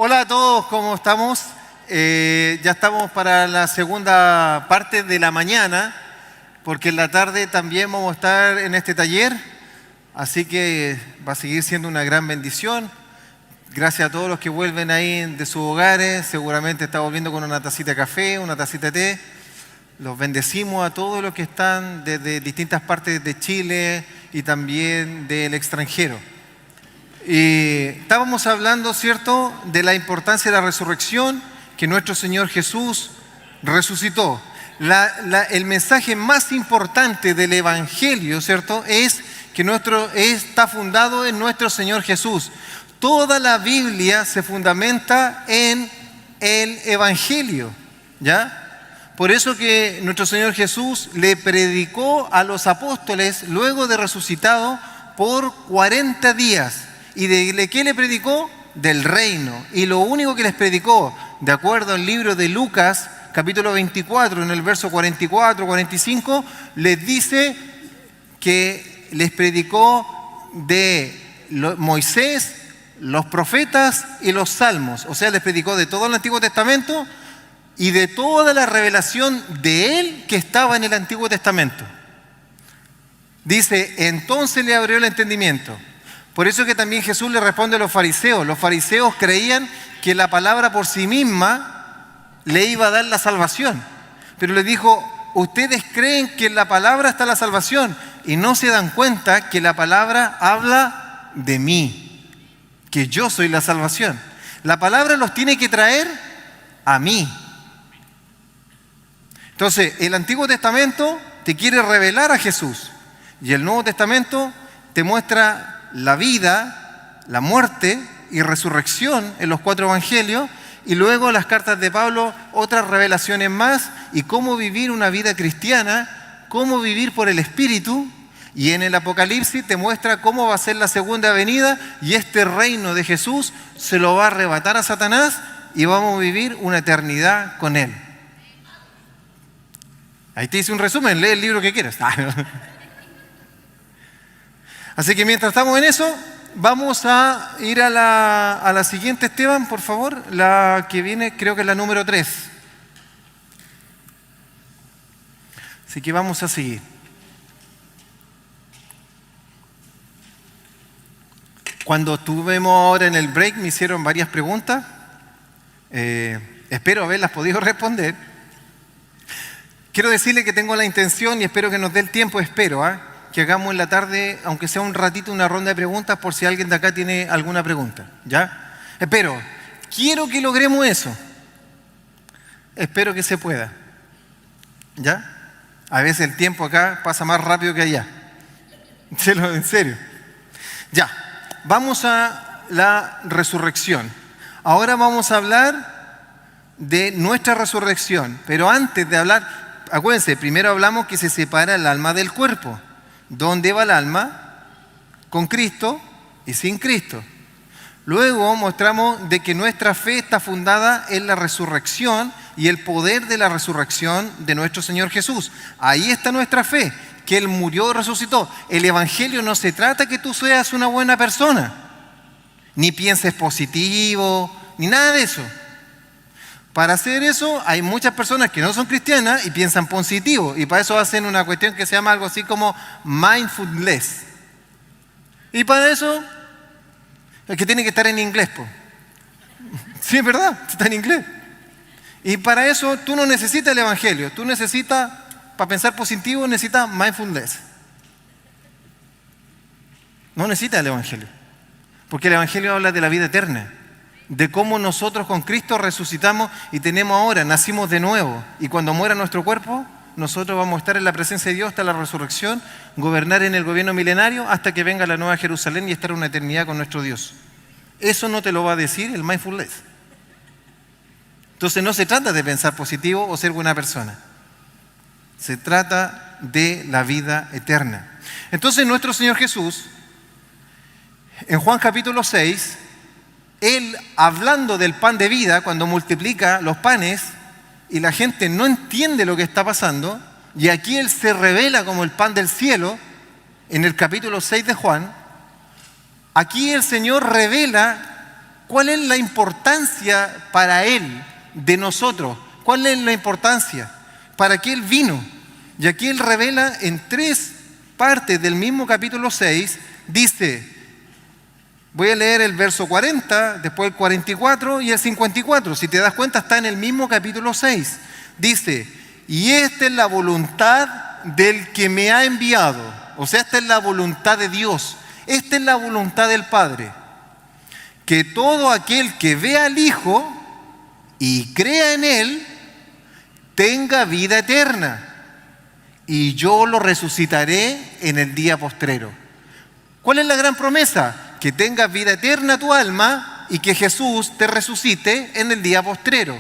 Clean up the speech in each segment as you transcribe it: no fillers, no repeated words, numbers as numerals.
Hola a todos, ¿cómo estamos? Ya estamos para la segunda parte de la mañana, porque en la tarde también vamos a estar en este taller, así que va a seguir siendo una gran bendición. Gracias a todos los que vuelven ahí de sus hogares, seguramente está volviendo con una tacita de café, una tacita de té. Los bendecimos a todos los que están desde distintas partes de Chile y también del extranjero. Y estábamos hablando, ¿cierto?, de la importancia de la resurrección, que nuestro Señor Jesús resucitó. El mensaje más importante del Evangelio, ¿cierto?, es que está fundado en nuestro Señor Jesús. Toda la Biblia se fundamenta en el Evangelio, ¿ya? Por eso que nuestro Señor Jesús le predicó a los apóstoles, luego de resucitado, por 40 días. ¿Y de qué le predicó? Del reino. Y lo único que les predicó, de acuerdo al libro de Lucas, capítulo 24, en el verso 44, 45, les dice que les predicó de Moisés, los profetas y los salmos. O sea, les predicó de todo el Antiguo Testamento y de toda la revelación de Él que estaba en el Antiguo Testamento. Dice, entonces le abrió el entendimiento. Por eso que también Jesús le responde a los fariseos. Los fariseos creían que la palabra por sí misma le iba a dar la salvación. Pero les dijo, ustedes creen que en la palabra está la salvación y no se dan cuenta que la palabra habla de mí, que yo soy la salvación. La palabra los tiene que traer a mí. Entonces, el Antiguo Testamento te quiere revelar a Jesús y el Nuevo Testamento te muestra la vida, la muerte y resurrección en los 4 evangelios, y luego las cartas de Pablo, otras revelaciones más, y cómo vivir una vida cristiana, cómo vivir por el Espíritu, y en el Apocalipsis te muestra cómo va a ser la segunda venida, y este reino de Jesús se lo va a arrebatar a Satanás, y vamos a vivir una eternidad con Él. Ahí te hice un resumen, lee el libro que quieras. Así que mientras estamos en eso, vamos a ir a la siguiente, Esteban, por favor. La que viene, creo que es la número 3. Así que vamos a seguir. Cuando estuvimos ahora en el break me hicieron varias preguntas. Espero haberlas podido responder. Quiero decirle que tengo la intención y espero que nos dé el tiempo, que hagamos en la tarde, aunque sea un ratito, una ronda de preguntas por si alguien de acá tiene alguna pregunta, ¿ya? Quiero que logremos eso. Espero que se pueda, ¿ya? A veces el tiempo acá pasa más rápido que allá. En serio. Ya, vamos a la resurrección. Ahora vamos a hablar de nuestra resurrección, pero antes de hablar, acuérdense, primero hablamos que se separa el alma del cuerpo. ¿Dónde va el alma? Con Cristo y sin Cristo. Luego mostramos de que nuestra fe está fundada en la resurrección y el poder de la resurrección de nuestro Señor Jesús. Ahí está nuestra fe, que Él murió y resucitó. El Evangelio no se trata que tú seas una buena persona, ni pienses positivo, ni nada de eso. Para hacer eso hay muchas personas que no son cristianas y piensan positivo, y para eso hacen una cuestión que se llama algo así como mindfulness. Y para eso es que tiene que estar en inglés, po. Sí, es verdad, está en inglés. Y para eso tú no necesitas el Evangelio, tú necesitas, para pensar positivo, necesitas mindfulness. No necesitas el Evangelio, porque el Evangelio habla de la vida eterna, de cómo nosotros con Cristo resucitamos y tenemos ahora, nacimos de nuevo. Y cuando muera nuestro cuerpo, nosotros vamos a estar en la presencia de Dios hasta la resurrección, gobernar en el gobierno milenario hasta que venga la nueva Jerusalén y estar una eternidad con nuestro Dios. Eso no te lo va a decir el mindfulness. Entonces no se trata de pensar positivo o ser buena persona. Se trata de la vida eterna. Entonces nuestro Señor Jesús, en Juan capítulo 6, Él, hablando del pan de vida, cuando multiplica los panes y la gente no entiende lo que está pasando, y aquí Él se revela como el pan del cielo, en el capítulo 6 de Juan, aquí el Señor revela ¿Cuál es la importancia para Él de nosotros? ¿Cuál es la importancia? ¿Para qué Él vino? Y aquí Él revela en 3 partes del mismo capítulo 6, dice, voy a leer el verso 40, después el 44 y el 54. Si te das cuenta, está en el mismo capítulo 6. Dice, y esta es la voluntad del que me ha enviado. O sea, esta es la voluntad de Dios. Esta es la voluntad del Padre. Que todo aquel que vea al Hijo y crea en Él, tenga vida eterna. Y yo lo resucitaré en el día postrero. ¿Cuál es la gran promesa? Que tengas vida eterna tu alma y que Jesús te resucite en el día postrero.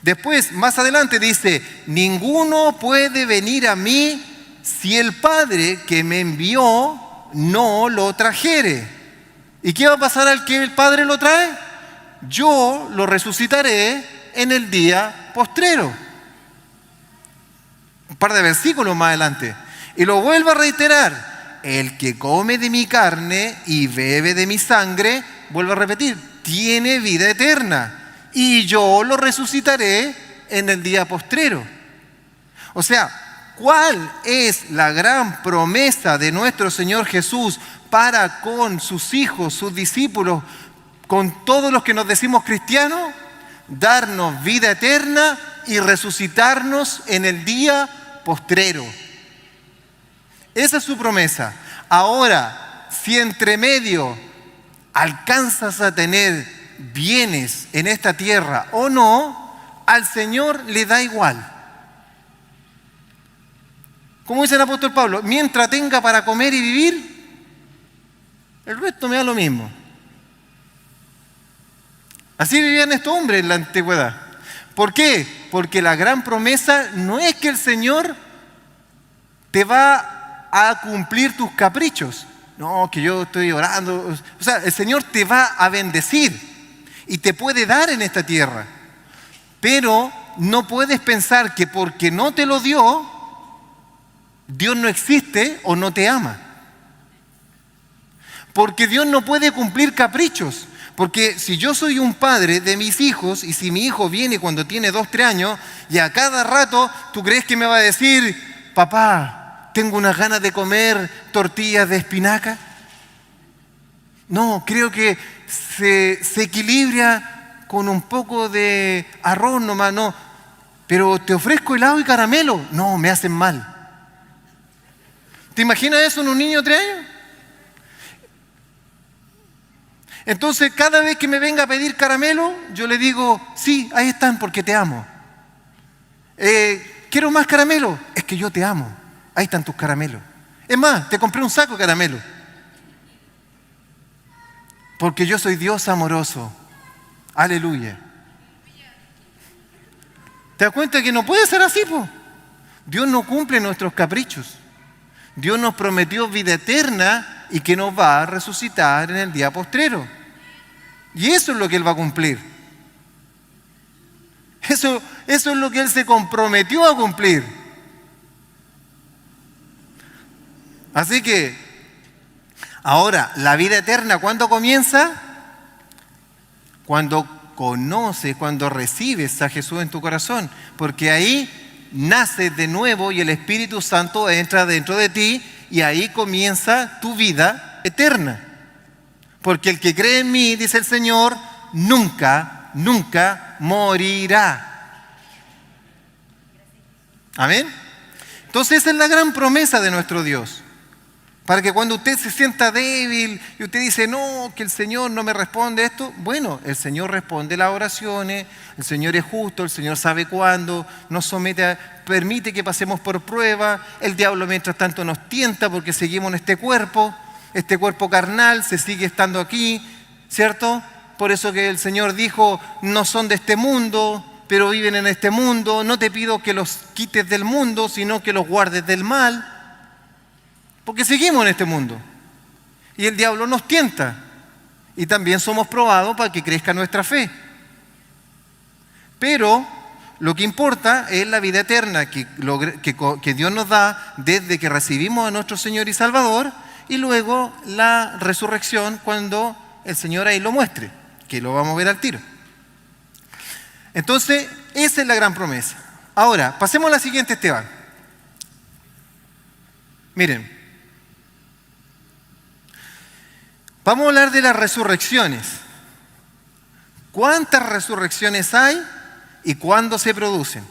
Después, más adelante dice, ninguno puede venir a mí si el Padre que me envió no lo trajere. ¿Y qué va a pasar al que el Padre lo trae? Yo lo resucitaré en el día postrero. Un par de versículos más adelante. Y lo vuelvo a reiterar. El que come de mi carne y bebe de mi sangre, vuelvo a repetir, tiene vida eterna. Y yo lo resucitaré en el día postrero. O sea, ¿cuál es la gran promesa de nuestro Señor Jesús para con sus hijos, sus discípulos, con todos los que nos decimos cristianos? Darnos vida eterna y resucitarnos en el día postrero. Esa es su promesa. Ahora, si entre medio alcanzas a tener bienes en esta tierra o no, al Señor le da igual. Como dice el apóstol Pablo, mientras tenga para comer y vivir, el resto me da lo mismo. Así vivían estos hombres en la antigüedad. ¿Por qué? Porque la gran promesa no es que el Señor te va a cumplir tus caprichos. No, que yo estoy orando. O sea, el Señor te va a bendecir y te puede dar en esta tierra. Pero no puedes pensar que porque no te lo dio, Dios no existe o no te ama. Porque Dios no puede cumplir caprichos. Porque si yo soy un padre de mis hijos y si mi hijo viene cuando tiene 2, 3 años y a cada rato tú crees que me va a decir, papá, tengo unas ganas de comer tortillas de espinaca. No, creo que se equilibra con un poco de arroz nomás, no. Pero te ofrezco helado y caramelo. No, me hacen mal. ¿Te imaginas eso en un niño de 3 años? Entonces, cada vez que me venga a pedir caramelo, yo le digo, sí, ahí están porque te amo. ¿Quiero más caramelo? Es que yo te amo. Ahí están tus caramelos. Es más, te compré un saco de caramelo. Porque yo soy Dios amoroso. Aleluya. ¿Te das cuenta que no puede ser así, po? Dios no cumple nuestros caprichos. Dios nos prometió vida eterna y que nos va a resucitar en el día postrero. Y eso es lo que Él va a cumplir. Eso es lo que Él se comprometió a cumplir. Así que, ahora, la vida eterna, ¿cuándo comienza? Cuando conoces, cuando recibes a Jesús en tu corazón. Porque ahí naces de nuevo y el Espíritu Santo entra dentro de ti y ahí comienza tu vida eterna. Porque el que cree en mí, dice el Señor, nunca, nunca morirá. Amén. Entonces esa es la gran promesa de nuestro Dios. Para que cuando usted se sienta débil y usted dice, no, que el Señor no me responde esto, bueno, el Señor responde las oraciones, el Señor es justo, el Señor sabe cuándo, nos permite que pasemos por prueba, el diablo mientras tanto nos tienta porque seguimos en este cuerpo carnal se sigue estando aquí, ¿cierto? Por eso que el Señor dijo, no son de este mundo, pero viven en este mundo, no te pido que los quites del mundo, sino que los guardes del mal. Porque seguimos en este mundo. Y el diablo nos tienta. Y también somos probados para que crezca nuestra fe. Pero lo que importa es la vida eterna que Dios nos da desde que recibimos a nuestro Señor y Salvador. Y luego la resurrección cuando el Señor ahí lo muestre, que lo vamos a ver al tiro. Entonces, esa es la gran promesa. Ahora, pasemos a la siguiente, Esteban. Miren, vamos a hablar de las resurrecciones. ¿Cuántas resurrecciones hay y cuándo se producen?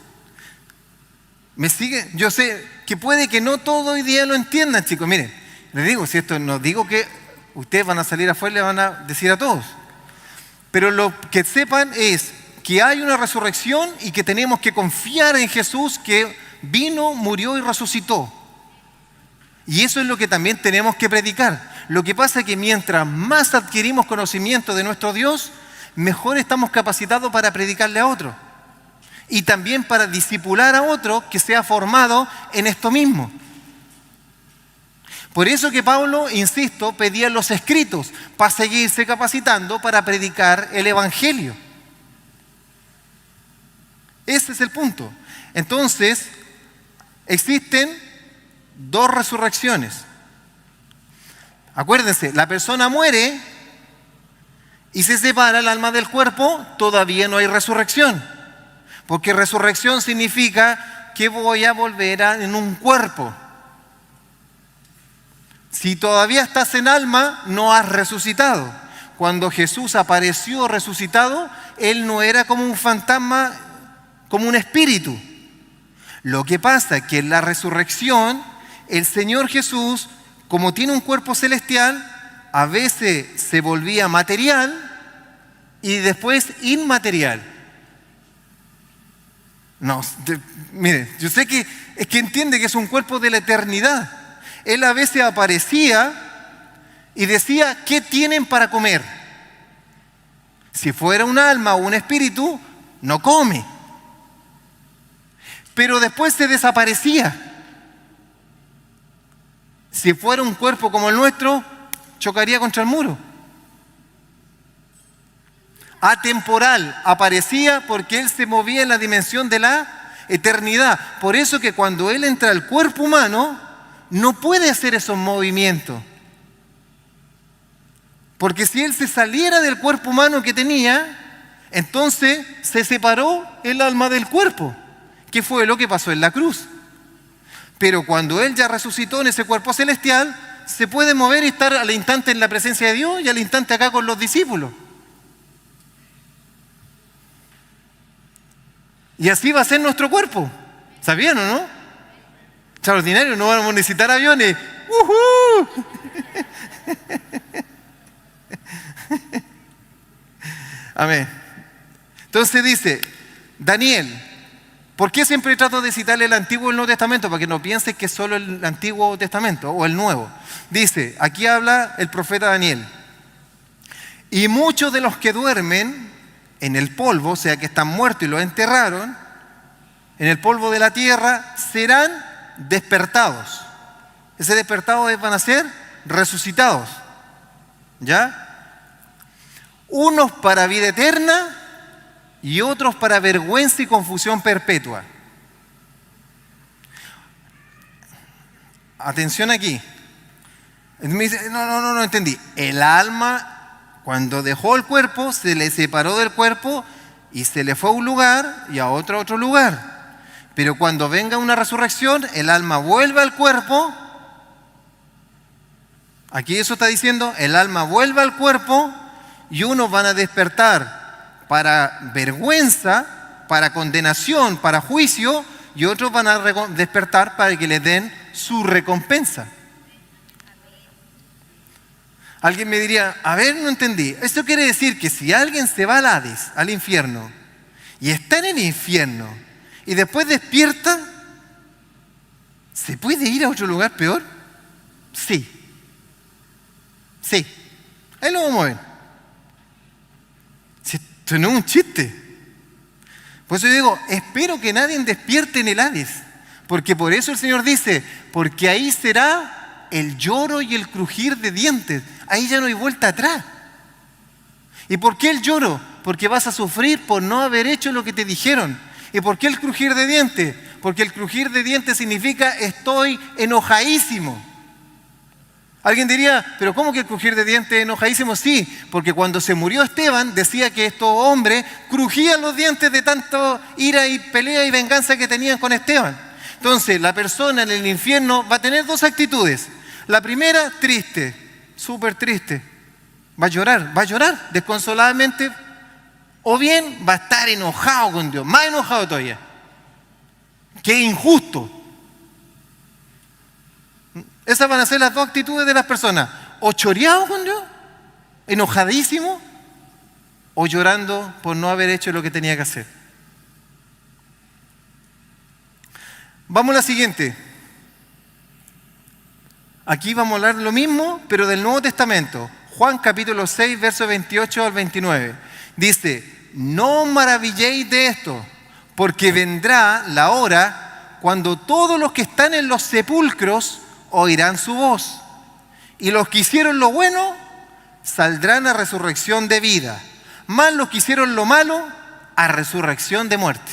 ¿Me sigue? Yo sé que puede que no todo hoy día lo entiendan, chicos. Miren, les digo, si esto no digo que ustedes van a salir afuera y le van a decir a todos. Pero lo que sepan es que hay una resurrección y que tenemos que confiar en Jesús que vino, murió y resucitó. Y eso es lo que también tenemos que predicar. Lo que pasa es que mientras más adquirimos conocimiento de nuestro Dios, mejor estamos capacitados para predicarle a otro. Y también para discipular a otro que sea formado en esto mismo. Por eso que Pablo, insisto, pedía los escritos para seguirse capacitando para predicar el Evangelio. Ese es el punto. Entonces, existen dos resurrecciones. Acuérdense, la persona muere y se separa el alma del cuerpo, todavía no hay resurrección. Porque resurrección significa que voy a volver en un cuerpo. Si todavía estás en alma, no has resucitado. Cuando Jesús apareció resucitado, Él no era como un fantasma, como un espíritu. Lo que pasa es que en la resurrección, el Señor Jesús, como tiene un cuerpo celestial, a veces se volvía material y después inmaterial. No, mire, yo sé que es que entiende que es un cuerpo de la eternidad. Él a veces aparecía y decía, ¿qué tienen para comer? Si fuera un alma o un espíritu, no come. Pero después se desaparecía. Si fuera un cuerpo como el nuestro, chocaría contra el muro. Atemporal, aparecía porque Él se movía en la dimensión de la eternidad. Por eso que cuando Él entra al cuerpo humano, no puede hacer esos movimientos. Porque si Él se saliera del cuerpo humano que tenía, entonces se separó el alma del cuerpo, que fue lo que pasó en la cruz. Pero cuando Él ya resucitó en ese cuerpo celestial, se puede mover y estar al instante en la presencia de Dios y al instante acá con los discípulos. Y así va a ser nuestro cuerpo. ¿Sabían o no? Extraordinario, no vamos a necesitar aviones. ¡Uhú! Amén. Entonces dice, Daniel, ¿por qué siempre trato de citarle el Antiguo y el Nuevo Testamento? Para que no pienses que es solo el Antiguo Testamento o el Nuevo. Dice, aquí habla el profeta Daniel. Y muchos de los que duermen en el polvo, o sea que están muertos y los enterraron, en el polvo de la tierra, serán despertados. Ese despertados van a ser resucitados. ¿Ya? Unos para vida eterna y otros para vergüenza y confusión perpetua. Atención aquí. Me dice, no entendí. El alma, cuando dejó el cuerpo, se le separó del cuerpo y se le fue a un lugar y a otro lugar. Pero cuando venga una resurrección, el alma vuelve al cuerpo. Aquí eso está diciendo, el alma vuelve al cuerpo y unos van a despertar para vergüenza, para condenación, para juicio, y otros van a despertar para que les den su recompensa. Alguien me diría, a ver, no entendí. Esto quiere decir que si alguien se va al Hades, al infierno, y está en el infierno, y después despierta, ¿se puede ir a otro lugar peor? Sí. Sí. Ahí lo vamos a ver. Si esto no es un chiste. Por eso yo digo, espero que nadie despierte en el Hades. Porque por eso el Señor dice, porque ahí será el lloro y el crujir de dientes. Ahí ya no hay vuelta atrás. ¿Y por qué el lloro? Porque vas a sufrir por no haber hecho lo que te dijeron. ¿Y por qué el crujir de dientes? Porque el crujir de dientes significa estoy enojadísimo. Alguien diría, pero ¿cómo que el crujir de dientes enojadísimo? Sí, porque cuando se murió Esteban decía que estos hombres crujían los dientes de tanto ira y pelea y venganza que tenían con Esteban. Entonces, la persona en el infierno va a tener dos actitudes. La primera, triste, súper triste. Va a llorar desconsoladamente, o bien va a estar enojado con Dios, más enojado todavía. ¡Qué injusto! Esas van a ser las dos actitudes de las personas. O choreado con Dios, enojadísimo, o llorando por no haber hecho lo que tenía que hacer. Vamos a la siguiente. Aquí vamos a hablar lo mismo, pero del Nuevo Testamento. Juan capítulo 6, versos 28 al 29. Dice, no os maravilléis de esto, porque vendrá la hora cuando todos los que están en los sepulcros oirán su voz, y los que hicieron lo bueno saldrán a resurrección de vida, mas los que hicieron lo malo a resurrección de muerte,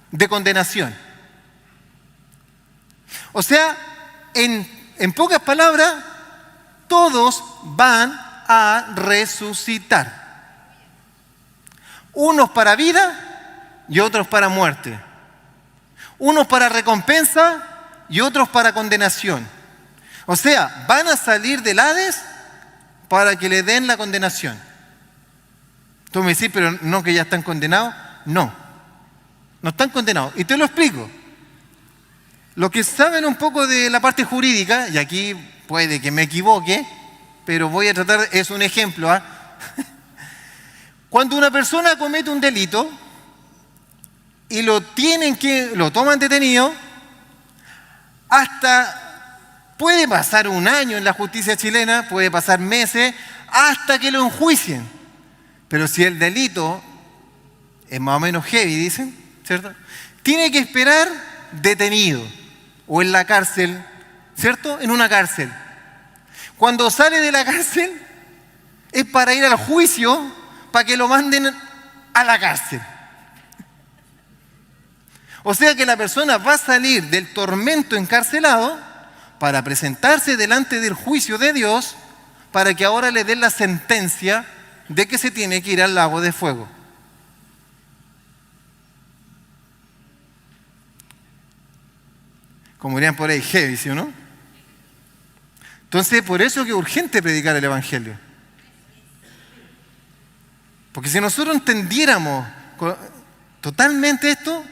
de condenación. O sea, en pocas palabras, todos van a resucitar. Unos para vida y otros para muerte. Unos para recompensa y otros para condenación. O sea, van a salir del Hades para que le den la condenación. Tú me decís, pero no que ya están condenados. No, no están condenados. Y te lo explico. Los que saben un poco de la parte jurídica, y aquí puede que me equivoque, pero voy a tratar, es un ejemplo. Cuando una persona comete un delito y lo toman detenido, hasta puede pasar un año en la justicia chilena, puede pasar meses, hasta que lo enjuicien. Pero si el delito es más o menos heavy, dicen, ¿cierto? Tiene que esperar detenido o en la cárcel, ¿cierto? En una cárcel. Cuando sale de la cárcel es para ir al juicio, para que lo manden a la cárcel. O sea que la persona va a salir del tormento encarcelado para presentarse delante del juicio de Dios, para que ahora le den la sentencia de que se tiene que ir al lago de fuego. Como dirían por ahí, heavy, ¿sí o no? Entonces, por eso es que es urgente predicar el Evangelio. Porque si nosotros entendiéramos totalmente esto,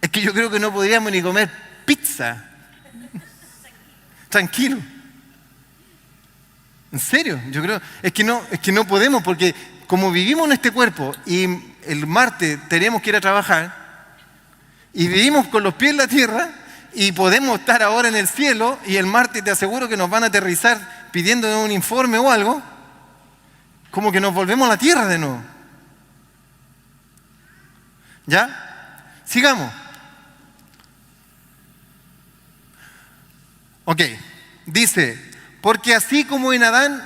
es que yo creo que no podríamos ni comer pizza. Tranquilo. En serio, yo creo, es que no podemos, porque como vivimos en este cuerpo y el martes tenemos que ir a trabajar y vivimos con los pies en la tierra y podemos estar ahora en el cielo y el martes te aseguro que nos van a aterrizar pidiendo un informe o algo, como que nos volvemos a la tierra de nuevo. ¿Ya? Sigamos. Ok, dice, porque así como en Adán,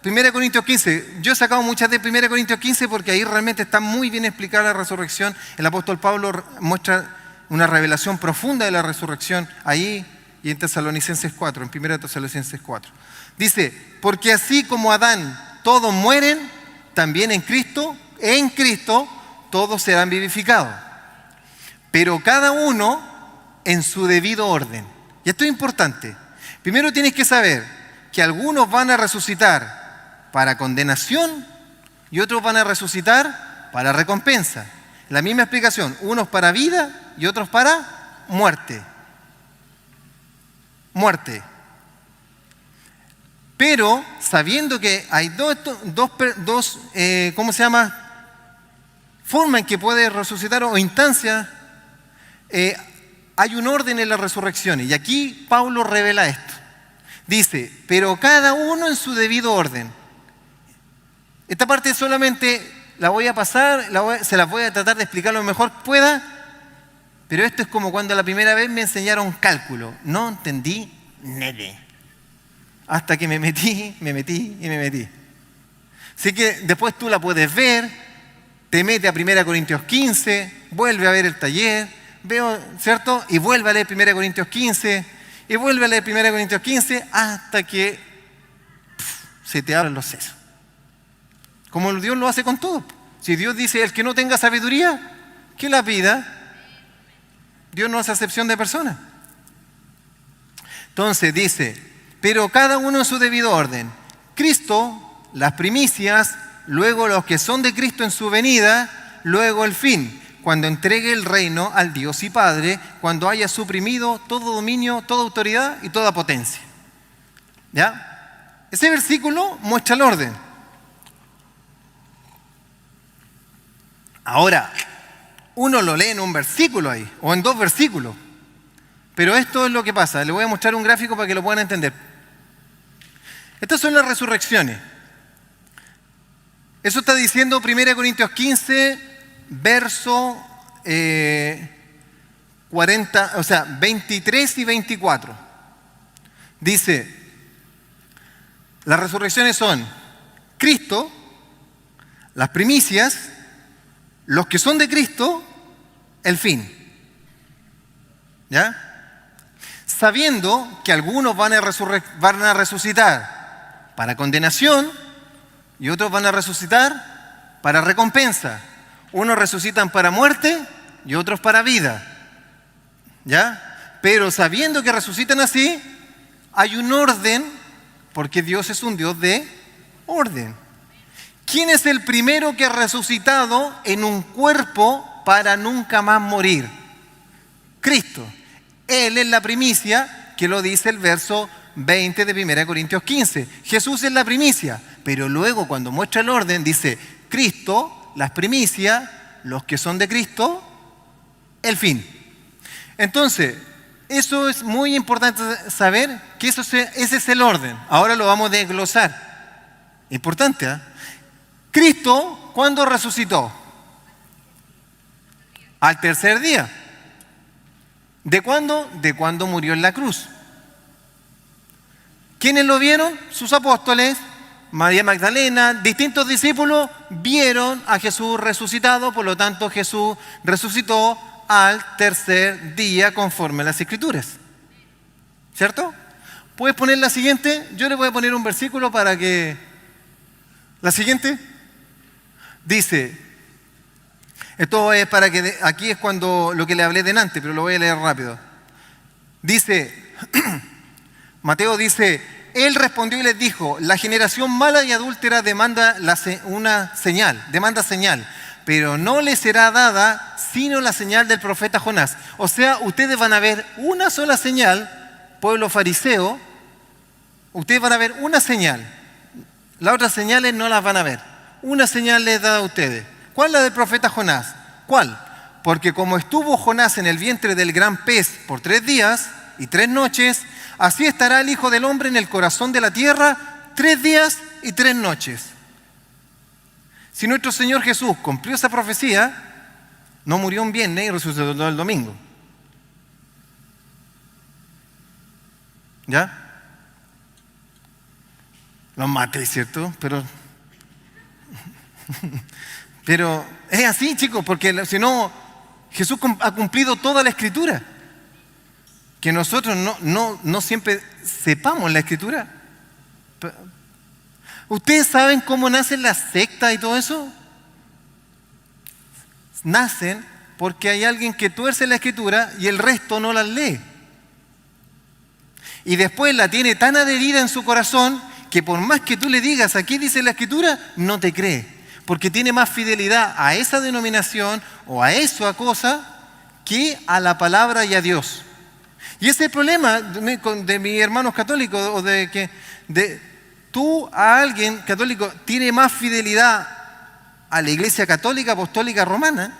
1 Corintios 15, yo he sacado muchas de 1 Corintios 15 porque ahí realmente está muy bien explicada la resurrección. El apóstol Pablo muestra una revelación profunda de la resurrección ahí y en Tesalonicenses 4, en 1 Tesalonicenses 4. Dice, porque así como Adán todos mueren, también en Cristo todos serán vivificados. Pero cada uno en su debido orden. Y esto es importante. Primero tienes que saber que algunos van a resucitar para condenación y otros van a resucitar para recompensa. La misma explicación, unos para vida y otros para muerte. Muerte. Pero sabiendo que hay dos ¿cómo se llama? Formas en que puede resucitar o instancias, hay un orden en las resurrecciones. Y aquí Pablo revela esto. Dice, pero cada uno en su debido orden. Esta parte solamente la voy a pasar, se las voy a tratar de explicar lo mejor que pueda, pero esto es como cuando la primera vez me enseñaron cálculo. No entendí nada. Hasta que me metí. Así que después tú la puedes ver, te mete a 1 Corintios 15, vuelve a ver el taller, ¿cierto? Y vuelve a leer 1 Corintios 15 Y vuelve a leer 1 Corintios 15 hasta que se te abren los sesos. Como Dios lo hace con todo. Si Dios dice, el que no tenga sabiduría, que la pida. Dios no hace acepción de personas. Entonces dice, pero cada uno en su debido orden. Cristo, las primicias, luego los que son de Cristo en su venida, luego el fin, cuando entregue el reino al Dios y Padre, cuando haya suprimido todo dominio, toda autoridad y toda potencia. ¿Ya? Ese versículo muestra el orden. Ahora, uno lo lee en un versículo ahí, o en 2 versículos. Pero esto es lo que pasa. Le voy a mostrar un gráfico para que lo puedan entender. Estas son las resurrecciones. Eso está diciendo 1 Corintios 15, verso 40, o sea, 23 y 24. Dice, las resurrecciones son Cristo, las primicias, los que son de Cristo, el fin. ¿Ya? Sabiendo que algunos van a resucitar para condenación y otros van a resucitar para recompensa. Unos resucitan para muerte y otros para vida. ¿Ya? Pero sabiendo que resucitan así, hay un orden, porque Dios es un Dios de orden. ¿Quién es el primero que ha resucitado en un cuerpo para nunca más morir? Cristo. Él es la primicia, que lo dice el verso 20 de 1 Corintios 15. Jesús es la primicia, pero luego cuando muestra el orden dice Cristo, las primicias, los que son de Cristo, el fin. Entonces, eso es muy importante saber que ese es el orden. Ahora lo vamos a desglosar. Importante, ¿eh? Cristo, ¿cuándo resucitó? Al tercer día. ¿De cuándo? De cuando murió en la cruz. ¿Quiénes lo vieron? Sus apóstoles, María Magdalena, distintos discípulos vieron a Jesús resucitado, por lo tanto Jesús resucitó al tercer día conforme a las Escrituras. ¿Cierto? ¿Puedes poner la siguiente? Yo le voy a poner un versículo para que... La siguiente dice, esto es para que, aquí es cuando lo que le hablé delante, pero lo voy a leer rápido. Dice, Mateo dice, él respondió y les dijo, la generación mala y adúltera demanda una señal, demanda señal, pero no le será dada sino la señal del profeta Jonás. O sea, ustedes van a ver una sola señal, pueblo fariseo, ustedes van a ver una señal. Las otras señales no las van a ver. Una señal les da a ustedes. ¿Cuál es la del profeta Jonás? ¿Cuál? Porque como estuvo Jonás en el vientre del gran pez por 3 días y 3 noches, así estará el Hijo del Hombre en el corazón de la tierra 3 días y 3 noches. Si nuestro Señor Jesús cumplió esa profecía, no murió un viernes y resucitó el domingo. ¿Ya? Los maté, ¿cierto? Pero es así, chicos, porque si no, Jesús ha cumplido toda la Escritura. Que nosotros no siempre sepamos la Escritura. ¿Ustedes saben cómo nacen las sectas y todo eso? Nacen porque hay alguien que tuerce la Escritura y el resto no las lee. Y después la tiene tan adherida en su corazón que por más que tú le digas aquí dice la Escritura, no te cree, porque tiene más fidelidad a esa denominación o a esa cosa que a la palabra y a Dios. Y ese es el problema de mis hermanos católicos, o de que tú a alguien católico tiene más fidelidad a la Iglesia Católica Apostólica Romana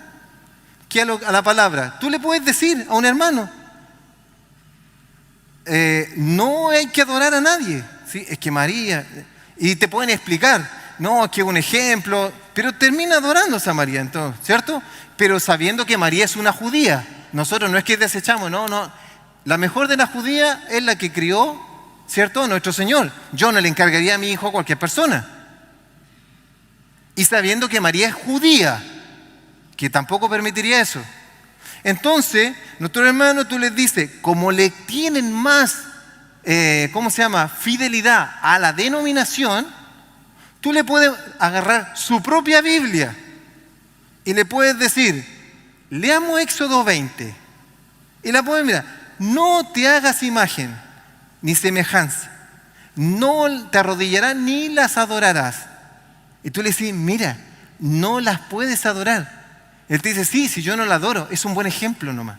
que a la palabra. Tú le puedes decir a un hermano, no hay que adorar a nadie. ¿Sí? Es que María, y te pueden explicar, no, es que es un ejemplo, pero termina adorándose a María, entonces, ¿cierto? Pero sabiendo que María es una judía, nosotros no es que desechamos, no, la mejor de las judías es la que crió, ¿cierto? Nuestro Señor. Yo no le encargaría a mi hijo a cualquier persona. Y sabiendo que María es judía, que tampoco permitiría eso. Entonces, nuestros hermanos, tú les dices, como le tienen más, fidelidad a la denominación, tú le puedes agarrar su propia Biblia y le puedes decir, leamos Éxodo 20. Y la puedes mirar, no te hagas imagen ni semejanza, no te arrodillarás ni las adorarás. Y tú le dices, mira, no las puedes adorar. Él te dice, sí, si yo no la adoro, es un buen ejemplo nomás.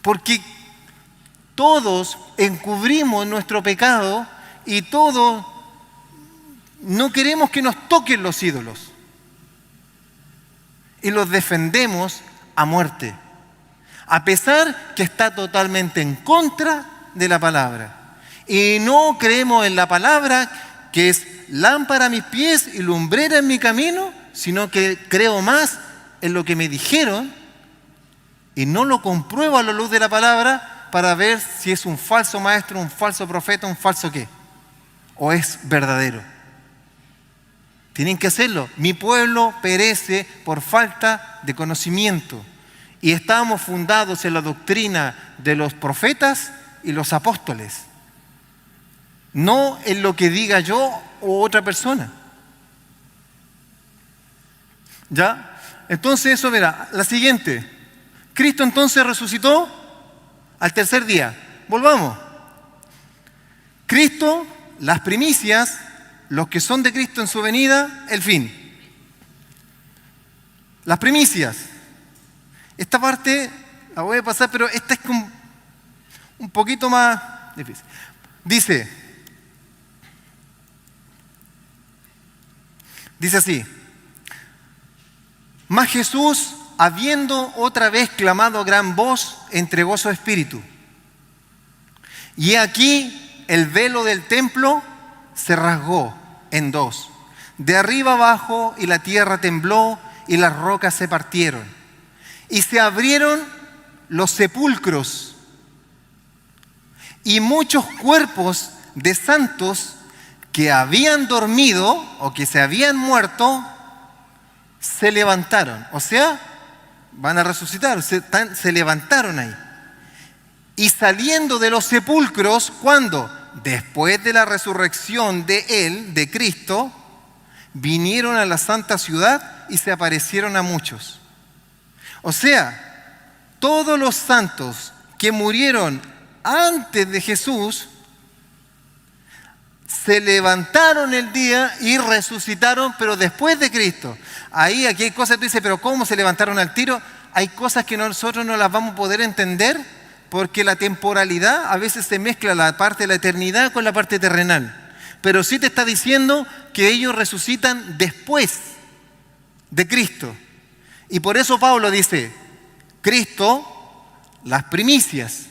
Porque todos encubrimos nuestro pecado y todos no queremos que nos toquen los ídolos. Y los defendemos a muerte, a pesar que está totalmente en contra de la palabra. Y no creemos en la palabra, que es lámpara a mis pies y lumbrera en mi camino, sino que creo más en lo que me dijeron y no lo compruebo a la luz de la palabra para ver si es un falso maestro, un falso profeta, un falso qué, o es verdadero. Tienen que hacerlo. Mi pueblo perece por falta de conocimiento y estamos fundados en la doctrina de los profetas y los apóstoles, no en lo que diga yo o otra persona. ¿Ya? Entonces eso, verá, la siguiente. Cristo entonces resucitó al tercer día. Volvamos. Cristo, las primicias, los que son de Cristo en su venida, el fin. Las primicias. Esta parte la voy a pasar, pero esta es un poquito más difícil. Dice así: mas Jesús, habiendo otra vez clamado a gran voz, entregó su espíritu. Y aquí el velo del templo se rasgó en dos, de arriba abajo, y la tierra tembló y las rocas se partieron. Y se abrieron los sepulcros, y muchos cuerpos de santos que habían dormido o que se habían muerto, se levantaron. O sea, van a resucitar, se levantaron ahí. Y saliendo de los sepulcros, ¿cuándo? Después de la resurrección de Él, de Cristo, vinieron a la santa ciudad y se aparecieron a muchos. O sea, todos los santos que murieron antes de Jesús se levantaron el día y resucitaron, pero después de Cristo. Aquí hay cosas que tú dices, pero ¿cómo se levantaron al tiro? Hay cosas que nosotros no las vamos a poder entender porque la temporalidad a veces se mezcla la parte de la eternidad con la parte terrenal. Pero sí te está diciendo que ellos resucitan después de Cristo. Y por eso Pablo dice, Cristo, las primicias.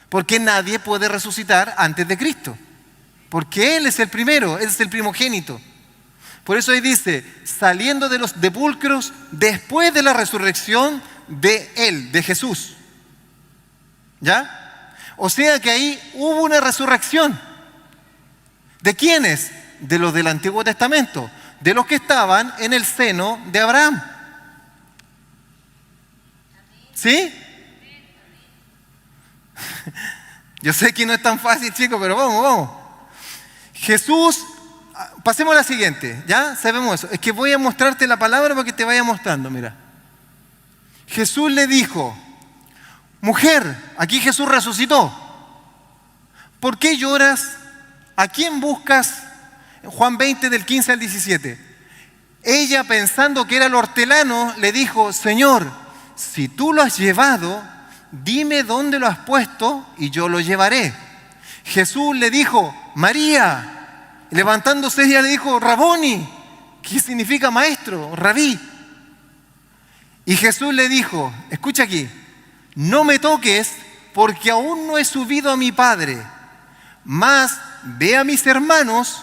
Porque nadie puede resucitar antes de Cristo. Porque Él es el primero, Él es el primogénito. Por eso ahí dice, saliendo de los sepulcros después de la resurrección de Él, de Jesús. ¿Ya? O sea que ahí hubo una resurrección. ¿De quiénes? De los del Antiguo Testamento, de los que estaban en el seno de Abraham. ¿Sí? Yo sé que no es tan fácil, chicos, pero vamos. Jesús, pasemos a la siguiente, ¿ya? Sabemos eso. Es que voy a mostrarte la palabra para que te vaya mostrando, mira. Jesús le dijo, mujer, aquí Jesús resucitó. ¿Por qué lloras? ¿A quién buscas? Juan 20 del 15 al 17. Ella, pensando que era el hortelano, le dijo, Señor, si tú lo has llevado, dime dónde lo has puesto y yo lo llevaré. Jesús le dijo, María. Levantándose ella le dijo, Raboni, que significa maestro, rabí. Y Jesús le dijo, escucha aquí, no me toques porque aún no he subido a mi Padre, mas ve a mis hermanos,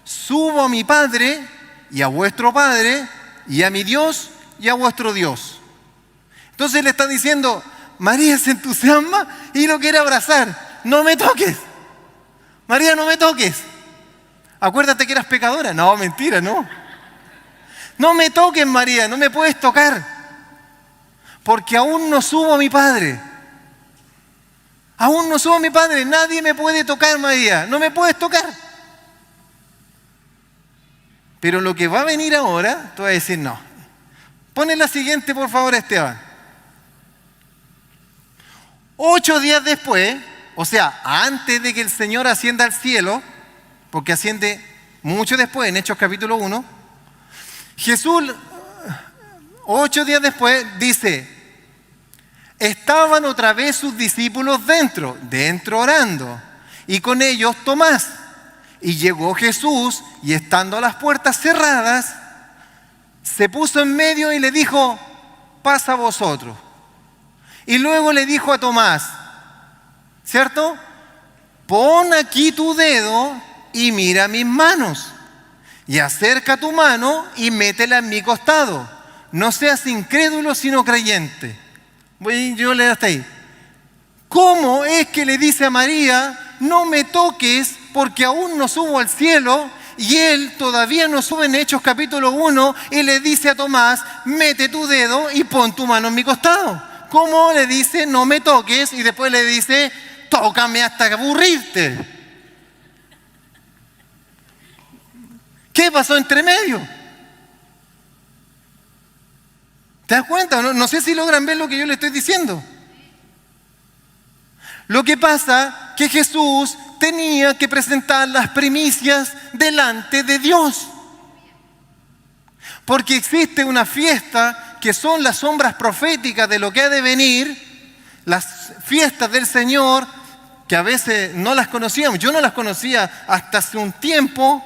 subo a mi Padre y a vuestro Padre y a mi Dios y a vuestro Dios. Entonces le está diciendo, María se entusiasma y lo quiere abrazar. No me toques. María, no me toques. Acuérdate que eras pecadora. No, mentira, no. No me toques, María, no me puedes tocar. porque aún no subo a mi Padre. Aún no subo a mi Padre, nadie me puede tocar, María, no me puedes tocar. Pero lo que va a venir ahora, tú vas a decir no. Ponle la siguiente, por favor, Esteban. 8 días después, o sea, antes de que el Señor ascienda al cielo, porque asciende mucho después, en Hechos capítulo 1, Jesús, 8 días después, dice, estaban otra vez sus discípulos dentro orando, y con ellos Tomás. Y llegó Jesús, y estando las puertas cerradas, se puso en medio y le dijo, pasa vosotros. Y luego le dijo a Tomás, ¿cierto? Pon aquí tu dedo y mira mis manos. Y acerca tu mano y métela en mi costado. No seas incrédulo sino creyente. Yo leo hasta ahí. ¿Cómo es que le dice a María, no me toques porque aún no subo al cielo? Y él todavía no sube en Hechos capítulo 1 y le dice a Tomás, mete tu dedo y pon tu mano en mi costado. ¿Cómo le dice, no me toques? Y después le dice, tócame hasta aburrirte. ¿Qué pasó entre medio? ¿Te das cuenta? No sé si logran ver lo que yo le estoy diciendo. Lo que pasa que Jesús tenía que presentar las primicias delante de Dios. Porque existe una fiesta que son las sombras proféticas de lo que ha de venir, las fiestas del Señor, que a veces no las conocíamos. Yo no las conocía hasta hace un tiempo,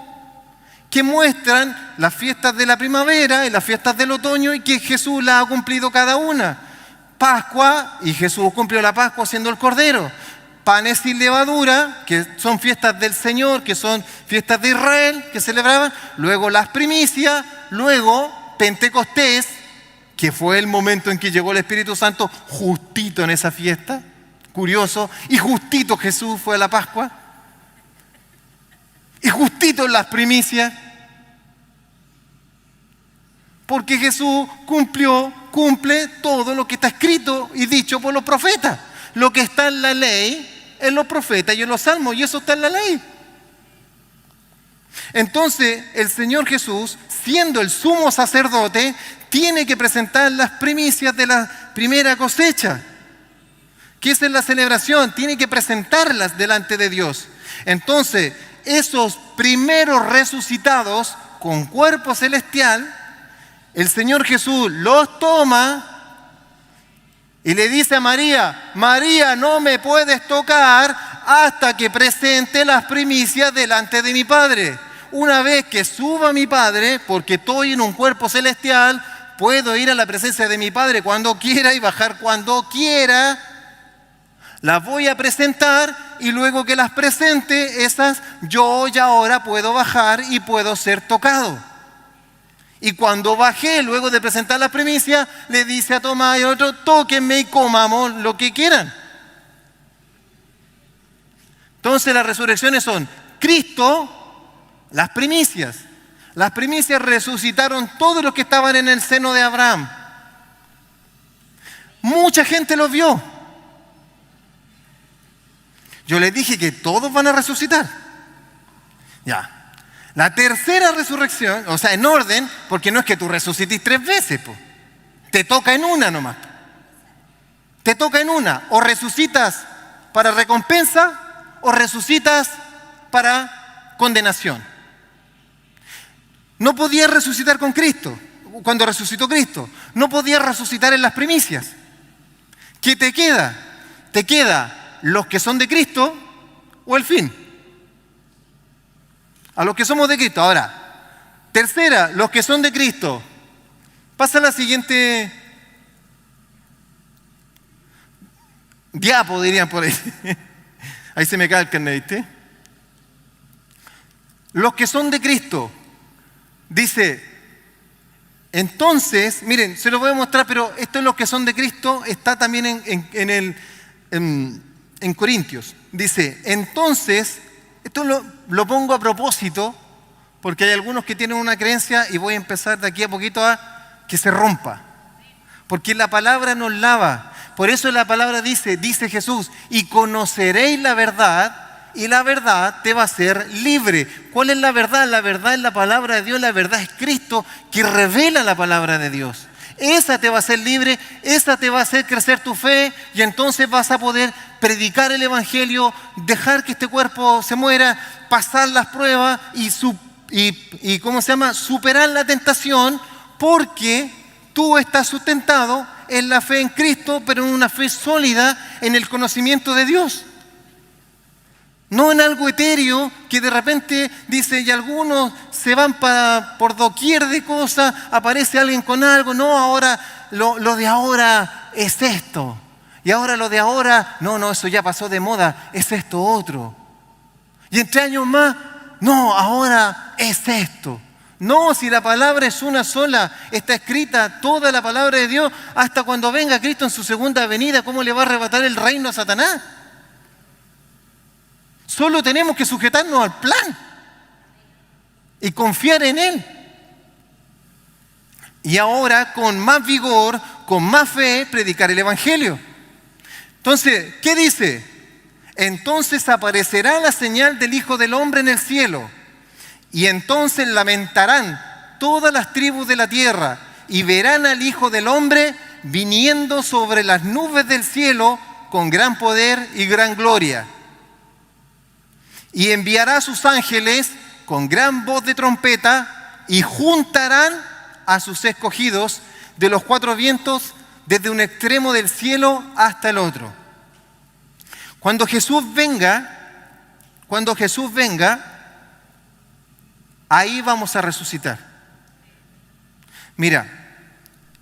que muestran las fiestas de la primavera y las fiestas del otoño y que Jesús las ha cumplido cada una. Pascua, y Jesús cumplió la Pascua siendo el Cordero. Panes sin levadura, que son fiestas del Señor, que son fiestas de Israel, que celebraban. Luego las primicias, luego Pentecostés, que fue el momento en que llegó el Espíritu Santo, justito en esa fiesta. Curioso. Y justito Jesús fue a la Pascua. Y justito en las primicias. Porque Jesús cumple todo lo que está escrito y dicho por los profetas. Lo que está en la ley, en los profetas y en los salmos, y eso está en la ley. Entonces, el Señor Jesús, siendo el sumo sacerdote, tiene que presentar las primicias de la primera cosecha, que esa es la celebración, tiene que presentarlas delante de Dios. Entonces, esos primeros resucitados con cuerpo celestial, el Señor Jesús los toma y le dice a María, María, no me puedes tocar hasta que presente las primicias delante de mi Padre. Una vez que suba a mi Padre, porque estoy en un cuerpo celestial, puedo ir a la presencia de mi Padre cuando quiera y bajar cuando quiera. Las voy a presentar y luego que las presente, esas yo ya ahora puedo bajar y puedo ser tocado. Y cuando bajé, luego de presentar las primicias, le dice a Tomás y a otro, tóquenme y comamos lo que quieran. Entonces las resurrecciones son Cristo, las primicias. Las primicias resucitaron todos los que estaban en el seno de Abraham. Mucha gente los vio. Yo les dije que todos van a resucitar. Ya. La tercera resurrección, o sea, en orden, porque no es que tú resucites 3 veces, po. Te toca en una nomás. Te toca en una. O resucitas para recompensa o resucitas para condenación. No podías resucitar con Cristo, cuando resucitó Cristo. No podías resucitar en las primicias. ¿Qué te queda? Te queda los que son de Cristo o el fin. A los que somos de Cristo. Ahora, tercera, los que son de Cristo. Pasa la siguiente diapo, dirían por ahí. Ahí se me cae el carnet, ¿viste? Los que son de Cristo. Dice, entonces, miren, se lo voy a mostrar, pero esto es los que son de Cristo, está también en Corintios. Dice, entonces, esto lo pongo a propósito, porque hay algunos que tienen una creencia y voy a empezar de aquí a poquito a que se rompa. porque la palabra nos lava. Por eso la palabra dice Jesús, y conoceréis la verdad, y la verdad te va a hacer libre. ¿Cuál es la verdad? La verdad es la palabra de Dios, la verdad es Cristo que revela la palabra de Dios. Esa te va a hacer libre, esa te va a hacer crecer tu fe, y entonces vas a poder predicar el Evangelio, dejar que este cuerpo se muera, pasar las pruebas y superar la tentación, porque tú estás sustentado en la fe en Cristo, pero en una fe sólida en el conocimiento de Dios. No en algo etéreo que de repente dice, y algunos se van por doquier de cosas, aparece alguien con algo, no, ahora lo de ahora es esto. Y ahora lo de ahora, no, eso ya pasó de moda, es esto otro. Y en 3 años más, no, ahora es esto. No, si la palabra es una sola, está escrita toda la palabra de Dios, hasta cuando venga Cristo en su segunda venida, ¿cómo le va a arrebatar el reino a Satanás? Solo tenemos que sujetarnos al plan y confiar en Él. Y ahora, con más vigor, con más fe, predicar el Evangelio. Entonces, ¿qué dice? Entonces aparecerá la señal del Hijo del Hombre en el cielo, y entonces lamentarán todas las tribus de la tierra, y verán al Hijo del Hombre viniendo sobre las nubes del cielo con gran poder y gran gloria. Y enviará a sus ángeles con gran voz de trompeta, y juntarán a sus escogidos de los 4 vientos, desde un extremo del cielo hasta el otro. Cuando Jesús venga, ahí vamos a resucitar. Mira,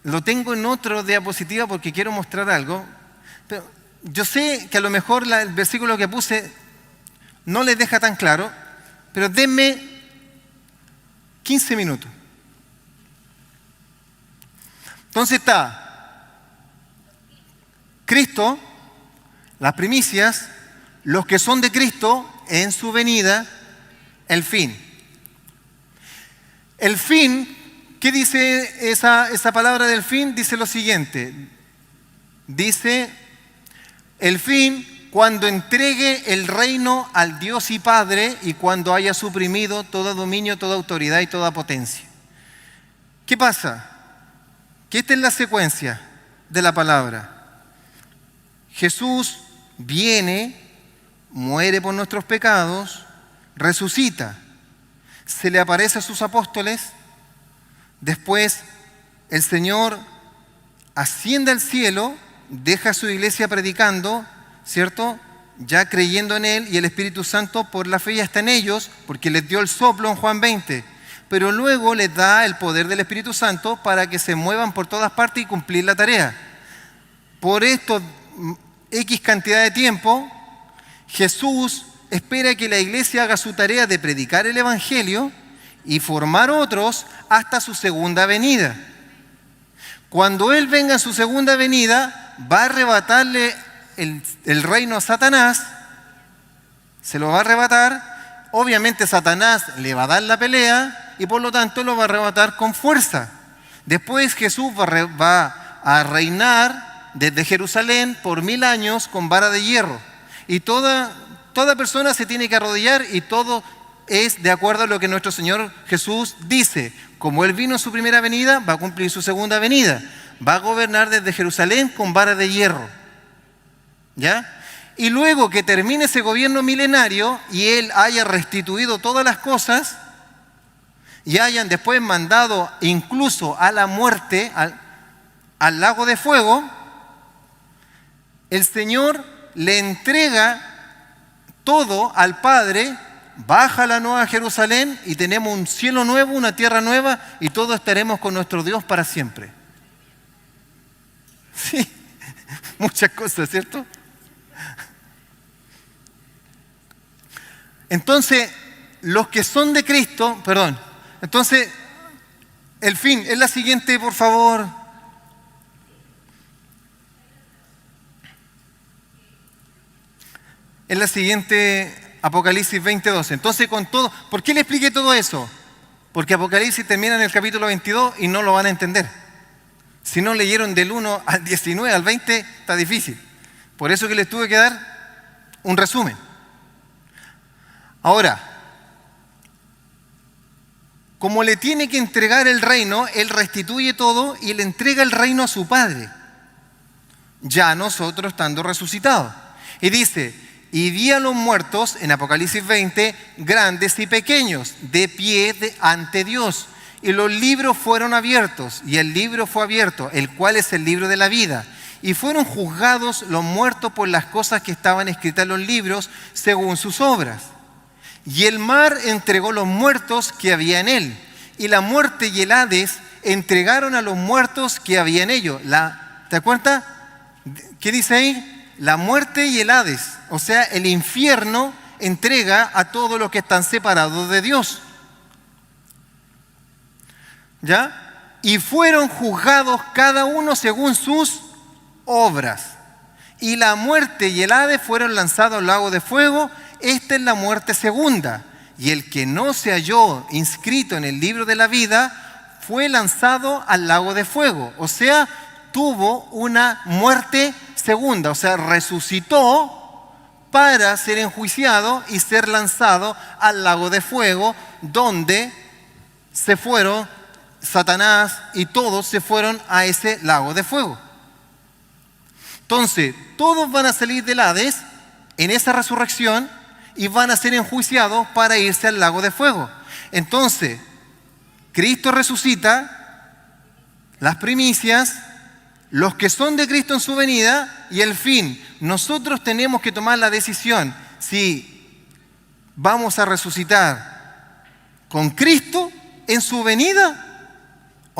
lo tengo en otra diapositiva porque quiero mostrar algo, pero yo sé que a lo mejor el versículo que puse no les deja tan claro, pero denme 15 minutos. Entonces está Cristo, las primicias, los que son de Cristo en su venida, el fin. El fin, ¿qué dice esa palabra del fin? Dice lo siguiente. Dice, el fin, cuando entregue el reino al Dios y Padre, y cuando haya suprimido todo dominio, toda autoridad y toda potencia. ¿Qué pasa? Que esta es la secuencia de la palabra. Jesús viene, muere por nuestros pecados, resucita, se le aparece a sus apóstoles, después el Señor asciende al cielo, deja a su iglesia predicando, ¿cierto? Ya creyendo en Él, y el Espíritu Santo por la fe ya está en ellos, porque les dio el soplo en Juan 20. Pero luego les da el poder del Espíritu Santo para que se muevan por todas partes y cumplir la tarea. Por esto, X cantidad de tiempo, Jesús espera que la iglesia haga su tarea de predicar el Evangelio y formar otros hasta su segunda venida. Cuando Él venga en su segunda venida, va a arrebatarle el reino a Satanás, se lo va a arrebatar. Obviamente Satanás le va a dar la pelea y por lo tanto lo va a arrebatar con fuerza. Después Jesús va a reinar desde Jerusalén por 1000 años con vara de hierro. Y toda persona se tiene que arrodillar, y todo es de acuerdo a lo que nuestro Señor Jesús dice. Como Él vino en su primera venida, va a cumplir su segunda venida. Va a gobernar desde Jerusalén con vara de hierro. ¿Ya? Y luego que termine ese gobierno milenario y Él haya restituido todas las cosas y hayan después mandado incluso a la muerte, al lago de fuego, el Señor le entrega todo al Padre, baja a la nueva Jerusalén y tenemos un cielo nuevo, una tierra nueva, y todos estaremos con nuestro Dios para siempre. Sí, muchas cosas, ¿cierto? Entonces, los que son de Cristo, entonces, el fin, es la siguiente, por favor. Es la siguiente, Apocalipsis 20:12. Entonces, con todo, ¿por qué le expliqué todo eso? Porque Apocalipsis termina en el capítulo 22 y no lo van a entender. Si no leyeron del 1 al 19, al 20, está difícil. Por eso que les tuve que dar un resumen. Ahora, como le tiene que entregar el reino, Él restituye todo y le entrega el reino a su Padre, ya nosotros estando resucitados. Y dice, y vi a los muertos, en Apocalipsis 20, grandes y pequeños, de pie ante Dios. Y los libros fueron abiertos, y el libro fue abierto, el cual es el libro de la vida. Y fueron juzgados los muertos por las cosas que estaban escritas en los libros, según sus obras. Y el mar entregó los muertos que había en él, y la muerte y el Hades entregaron a los muertos que había en ellos. ¿Te acuerdas? ¿Qué dice ahí? La muerte y el Hades, o sea, el infierno entrega a todos los que están separados de Dios. ¿Ya? Y fueron juzgados cada uno según sus obras. Y la muerte y el Hades fueron lanzados al lago de fuego. Esta es la muerte segunda. Y el que no se halló inscrito en el libro de la vida fue lanzado al lago de fuego. O sea, tuvo una muerte segunda. O sea, resucitó para ser enjuiciado y ser lanzado al lago de fuego, donde se fueron Satanás y todos se fueron a ese lago de fuego. Entonces, todos van a salir del Hades en esa resurrección y van a ser enjuiciados para irse al lago de fuego. Entonces, Cristo resucita, las primicias, los que son de Cristo en su venida y el fin. Nosotros tenemos que tomar la decisión si vamos a resucitar con Cristo en su venida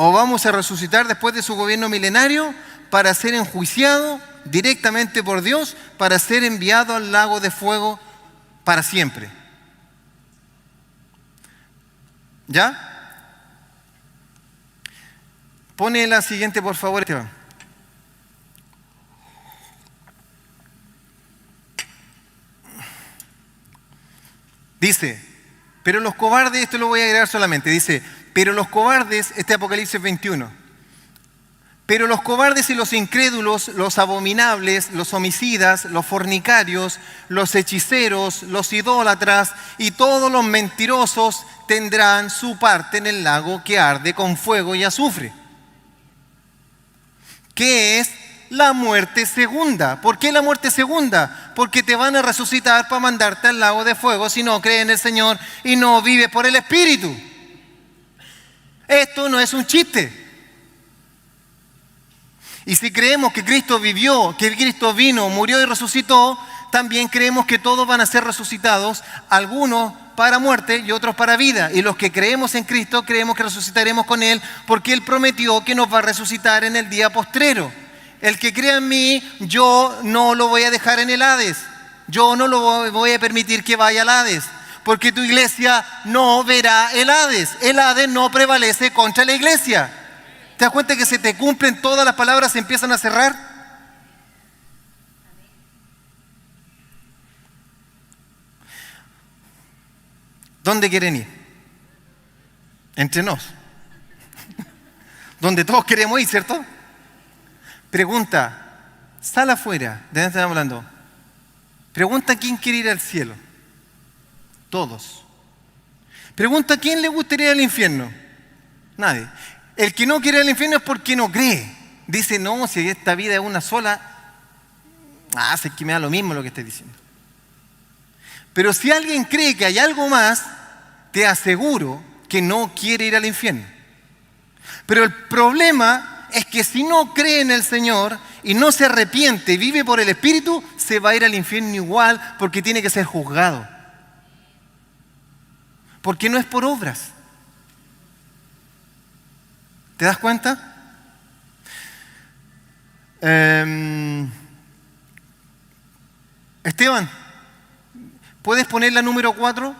o vamos a resucitar después de su gobierno milenario para ser enjuiciado directamente por Dios, para ser enviado al lago de fuego para siempre. ¿Ya? Pone la siguiente, por favor, Esteban. Dice, pero los cobardes, esto lo voy a agregar solamente, dice, pero los cobardes, este Apocalipsis 21, pero los cobardes y los incrédulos, los abominables, los homicidas, los fornicarios, los hechiceros, los idólatras y todos los mentirosos tendrán su parte en el lago que arde con fuego y azufre, que es la muerte segunda. ¿Por qué la muerte segunda? Porque te van a resucitar para mandarte al lago de fuego si no crees en el Señor y no vives por el Espíritu. Esto no es un chiste. Y si creemos que Cristo vivió, que Cristo vino, murió y resucitó, también creemos que todos van a ser resucitados, algunos para muerte y otros para vida. Y los que creemos en Cristo, creemos que resucitaremos con Él, porque Él prometió que nos va a resucitar en el día postrero. El que crea en mí, yo no lo voy a dejar en el Hades. Yo no lo voy a permitir que vaya al Hades, porque tu iglesia no verá el Hades. El Hades no prevalece contra la iglesia. ¿Te das cuenta que se te cumplen todas las palabras, se empiezan a cerrar? ¿Dónde quieren ir? Entre nos. Donde todos queremos ir, ¿cierto? Pregunta, sal afuera, ¿de dónde estamos hablando? Pregunta quién quiere ir al cielo. Todos. Pregunta quién le gustaría ir al infierno. Nadie. El que no quiere ir al infierno es porque no cree. Dice, no, si esta vida es una sola, es que me da lo mismo lo que estoy diciendo. Pero si alguien cree que hay algo más, te aseguro que no quiere ir al infierno. Pero el problema es que si no cree en el Señor y no se arrepiente y vive por el Espíritu, se va a ir al infierno igual porque tiene que ser juzgado. Porque no es por obras. ¿Te das cuenta? Esteban, ¿puedes poner la número 4?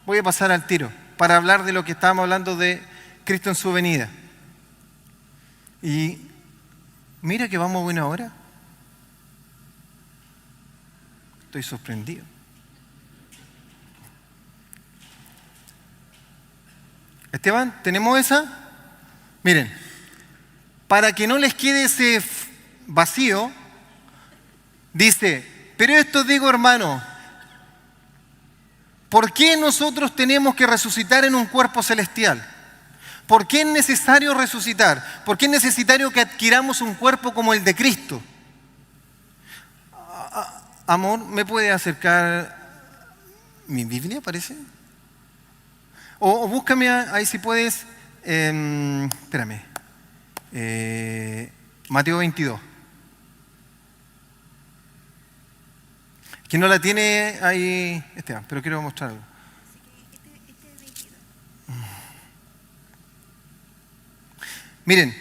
Voy a pasar al tiro para hablar de lo que estábamos hablando de Cristo en su venida. Y mira que vamos a buena hora. Estoy sorprendido. Esteban, ¿tenemos esa? Miren, para que no les quede ese vacío, dice, pero esto digo, hermano, ¿por qué nosotros tenemos que resucitar en un cuerpo celestial? ¿Por qué es necesario resucitar? ¿Por qué es necesario que adquiramos un cuerpo como el de Cristo? Amor, ¿me puede acercar mi Biblia, parece? O búscame ahí si puedes, espérame, Mateo 22. Que no la tiene ahí Esteban, pero quiero mostrar algo. Miren,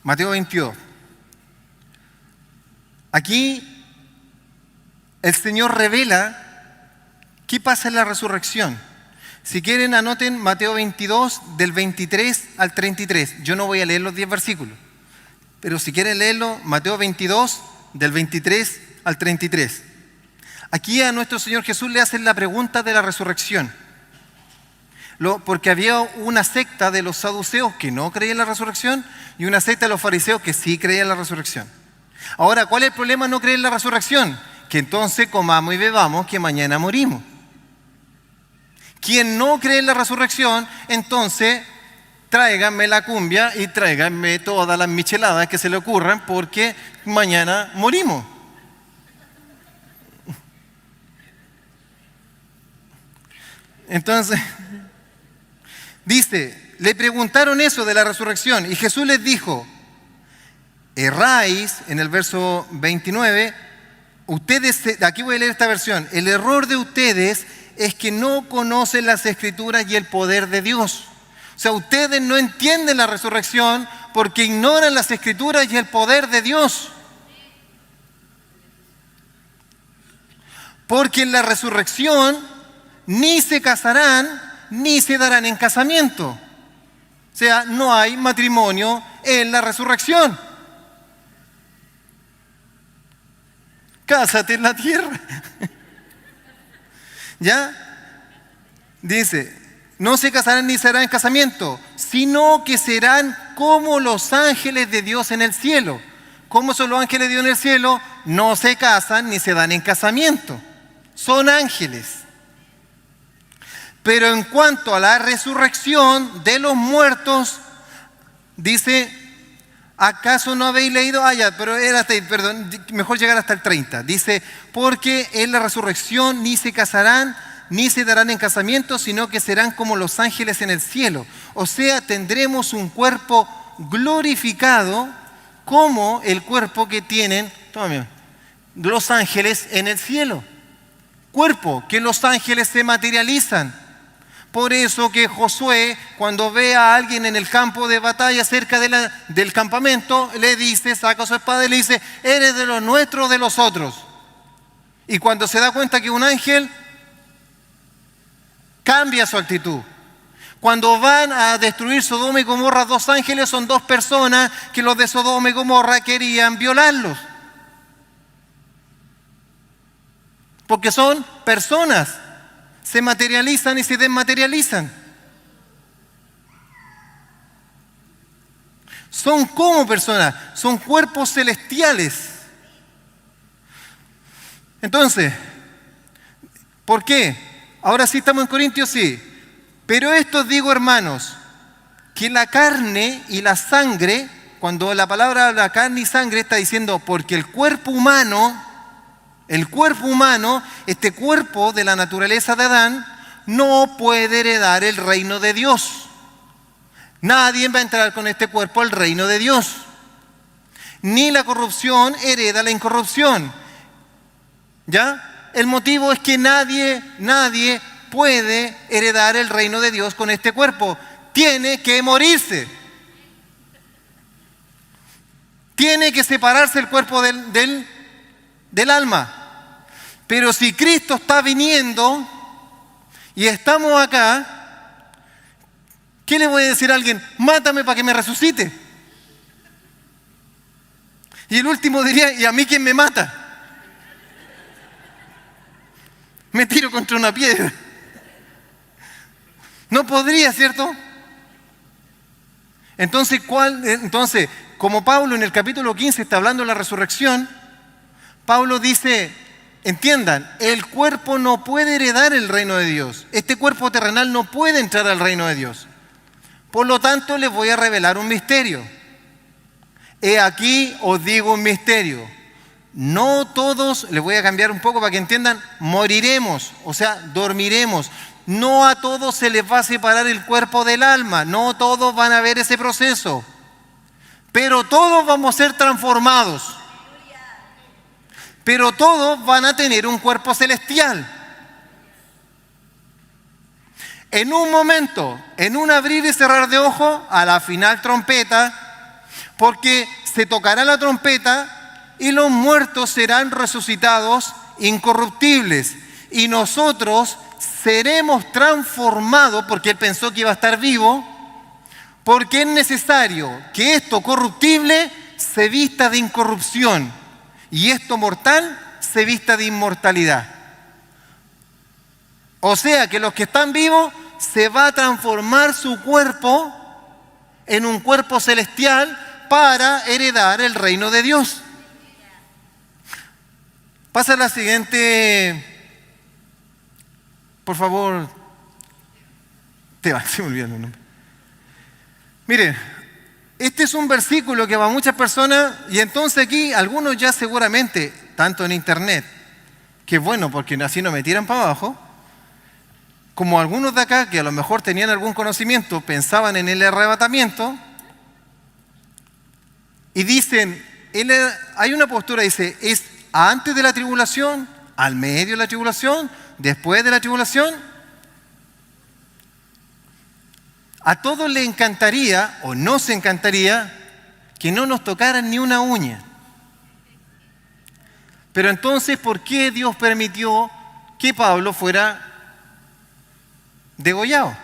Mateo 22. Aquí el Señor revela qué pasa en la resurrección. Si quieren, anoten Mateo 22, del 23 al 33. Yo no voy a leer los 10 versículos, pero si quieren leerlo, Mateo 22, del 23 al 33. Aquí a nuestro Señor Jesús le hacen la pregunta de la resurrección. Porque había una secta de los saduceos que no creía en la resurrección y una secta de los fariseos que sí creía en la resurrección. Ahora, ¿cuál es el problema de no creer en la resurrección? Que entonces comamos y bebamos, que mañana morimos. Quien no cree en la resurrección, entonces tráiganme la cumbia y tráiganme todas las micheladas que se le ocurran porque mañana morimos. Entonces, dice, le preguntaron eso de la resurrección y Jesús les dijo, erráis, en el verso 29, ustedes, aquí voy a leer esta versión, el error de ustedes es que no conocen las Escrituras y el poder de Dios. O sea, ustedes no entienden la resurrección porque ignoran las Escrituras y el poder de Dios. Porque en la resurrección ni se casarán ni se darán en casamiento. O sea, no hay matrimonio en la resurrección. Cásate en la tierra. ¿Ya? Dice, no se casarán ni se darán en casamiento, sino que serán como los ángeles de Dios en el cielo. ¿Cómo son los ángeles de Dios en el cielo? No se casan ni se dan en casamiento. Son ángeles. Pero en cuanto a la resurrección de los muertos, dice, ¿acaso no habéis leído? Pero era hasta ahí, perdón, mejor llegar hasta el 30. Dice, porque en la resurrección ni se casarán, ni se darán en casamiento, sino que serán como los ángeles en el cielo. O sea, tendremos un cuerpo glorificado como el cuerpo que tienen los ángeles en el cielo. Cuerpo que los ángeles se materializan. Por eso que Josué, cuando ve a alguien en el campo de batalla cerca del campamento, le dice, saca su espada y le dice, eres de los nuestros, de los otros. Y cuando se da cuenta que un ángel, cambia su actitud. Cuando van a destruir Sodoma y Gomorra, 2 ángeles, son 2 personas que los de Sodoma y Gomorra querían violarlos. Porque son personas. Se materializan y se desmaterializan. Son como personas, son cuerpos celestiales. Entonces, ¿por qué? Ahora sí estamos en Corintios, sí. Pero esto os digo, hermanos, que la carne y la sangre, cuando la palabra la carne y sangre está diciendo, porque el cuerpo humano, este cuerpo de la naturaleza de Adán, no puede heredar el reino de Dios. Nadie va a entrar con este cuerpo al reino de Dios. Ni la corrupción hereda la incorrupción. ¿Ya? El motivo es que nadie puede heredar el reino de Dios con este cuerpo. Tiene que morirse. Tiene que separarse el cuerpo del alma. Pero si Cristo está viniendo y estamos acá, ¿qué le voy a decir a alguien? Mátame para que me resucite. Y el último diría, ¿y a mí quién me mata? Me tiro contra una piedra. No podría, ¿cierto? Entonces, como Pablo en el capítulo 15 está hablando de la resurrección, Pablo dice, entiendan, el cuerpo no puede heredar el reino de Dios. Este cuerpo terrenal no puede entrar al reino de Dios. Por lo tanto, les voy a revelar un misterio. He aquí os digo un misterio. No todos, les voy a cambiar un poco para que entiendan, moriremos, o sea, dormiremos. No a todos se les va a separar el cuerpo del alma, no todos van a ver ese proceso. Pero todos vamos a ser transformados. Pero todos van a tener un cuerpo celestial. En un momento, en un abrir y cerrar de ojos, a la final trompeta, porque se tocará la trompeta y los muertos serán resucitados incorruptibles. Y nosotros seremos transformados, porque él pensó que iba a estar vivo, porque es necesario que esto corruptible se vista de incorrupción y esto mortal se vista de inmortalidad. O sea que los que están vivos se va a transformar su cuerpo en un cuerpo celestial para heredar el reino de Dios. Pasa la siguiente, por favor. Se me olvidó el nombre. Mire, este es un versículo que va a muchas personas y entonces aquí algunos ya seguramente, tanto en internet, que es bueno porque así no me tiran para abajo, como algunos de acá que a lo mejor tenían algún conocimiento, pensaban en el arrebatamiento y dicen, hay una postura, dice, ¿es antes de la tribulación, al medio de la tribulación, después de la tribulación? A todos les encantaría, o nos encantaría, que no nos tocaran ni una uña. Pero entonces, ¿por qué Dios permitió que Pablo fuera degollado?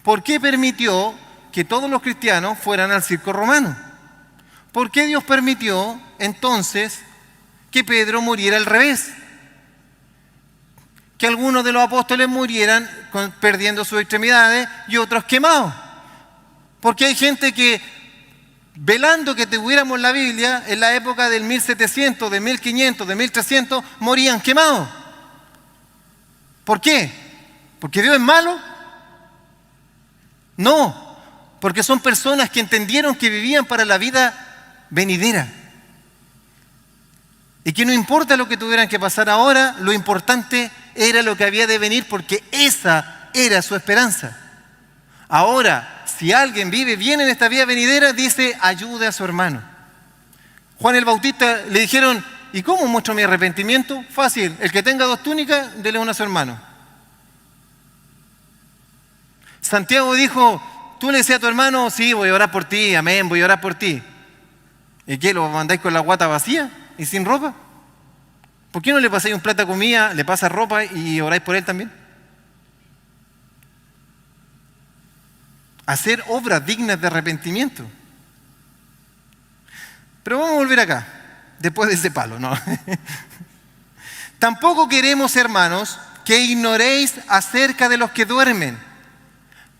¿Por qué permitió que todos los cristianos fueran al circo romano? ¿Por qué Dios permitió entonces que Pedro muriera al revés? Que algunos de los apóstoles murieran perdiendo sus extremidades y otros quemados. Porque hay gente que, velando que tuviéramos la Biblia, en la época del 1700, de 1500, de 1300, morían quemados. ¿Por qué? ¿Porque Dios es malo? No, porque son personas que entendieron que vivían para la vida venidera. Y que no importa lo que tuvieran que pasar ahora, lo importante era lo que había de venir, porque esa era su esperanza. Ahora, si alguien vive bien en esta vida venidera, dice, ayude a su hermano. Juan el Bautista le dijeron, ¿y cómo muestro mi arrepentimiento? Fácil, el que tenga 2 túnicas, dele una a su hermano. Santiago dijo, tú le decías a tu hermano, sí, voy a orar por ti, amén, voy a orar por ti. ¿Y qué, lo mandáis con la guata vacía y sin ropa? ¿Por qué no le pasáis un plato de comida, le pasas ropa y oráis por él también? Hacer obras dignas de arrepentimiento. Pero vamos a volver acá, después de ese palo, ¿no? Tampoco queremos, hermanos, que ignoréis acerca de los que duermen,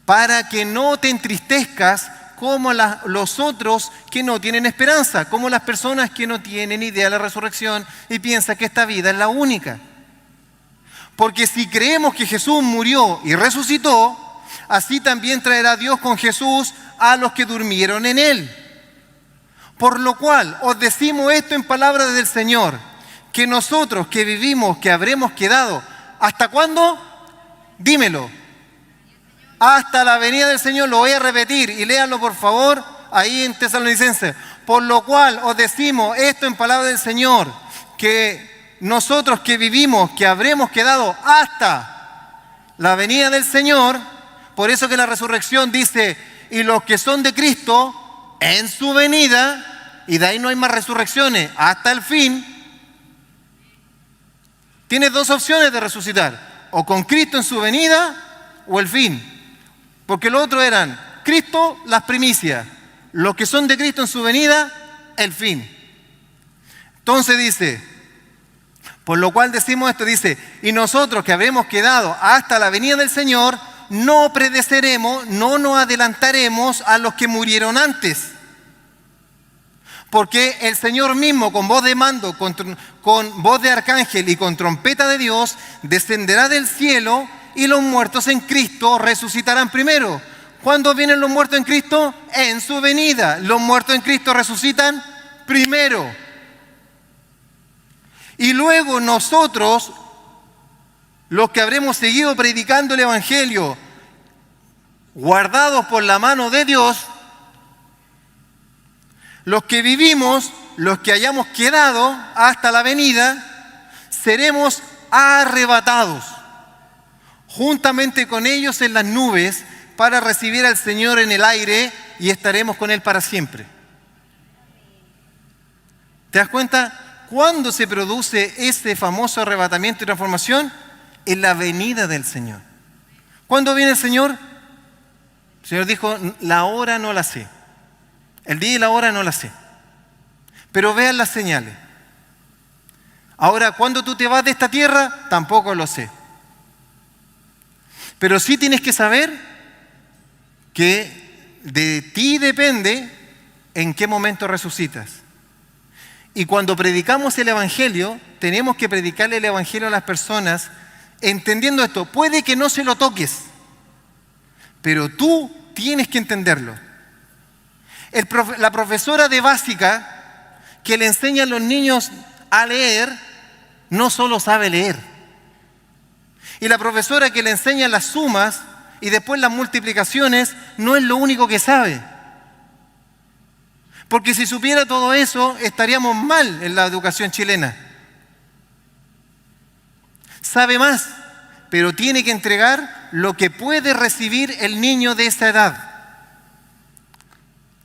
para que no te entristezcas como los otros que no tienen esperanza, como las personas que no tienen idea de la resurrección y piensan que esta vida es la única. Porque si creemos que Jesús murió y resucitó, así también traerá Dios con Jesús a los que durmieron en Él. Por lo cual os decimos esto en palabras del Señor, que nosotros que vivimos, que habremos quedado, ¿hasta cuándo? Dímelo. Hasta la venida del Señor, lo voy a repetir y léanlo por favor ahí en Tesalonicenses. Por lo cual os decimos esto en palabra del Señor, que nosotros que vivimos, que habremos quedado hasta la venida del Señor, por eso que la resurrección dice, y los que son de Cristo en su venida, y de ahí no hay más resurrecciones, hasta el fin, tienes 2 opciones de resucitar, o con Cristo en su venida, o el fin. Porque los otros eran Cristo, las primicias. Los que son de Cristo en su venida, el fin. Entonces dice, por lo cual decimos esto, dice, y nosotros que habremos quedado hasta la venida del Señor, no predeceremos, no nos adelantaremos a los que murieron antes. Porque el Señor mismo, con voz de mando, con voz de arcángel y con trompeta de Dios, descenderá del cielo y los muertos en Cristo resucitarán primero. ¿Cuándo vienen los muertos en Cristo? En su venida. Los muertos en Cristo resucitan primero. Y luego nosotros, los que habremos seguido predicando el Evangelio, guardados por la mano de Dios, los que vivimos, los que hayamos quedado hasta la venida, seremos arrebatados juntamente con ellos en las nubes para recibir al Señor en el aire y estaremos con Él para siempre. ¿Te das cuenta? ¿Cuándo se produce ese famoso arrebatamiento y transformación? En la venida del Señor. ¿Cuándo viene el Señor? El Señor dijo, la hora no la sé. El día y la hora no la sé. Pero vean las señales. Ahora, ¿cuándo tú te vas de esta tierra? Tampoco lo sé. Pero sí tienes que saber que de ti depende en qué momento resucitas. Y cuando predicamos el Evangelio, tenemos que predicarle el Evangelio a las personas entendiendo esto. Puede que no se lo toques, pero tú tienes que entenderlo. La profesora de básica que le enseña a los niños a leer, no solo sabe leer. Y la profesora que le enseña las sumas y después las multiplicaciones, no es lo único que sabe. Porque si supiera todo eso, estaríamos mal en la educación chilena. Sabe más, pero tiene que entregar lo que puede recibir el niño de esa edad.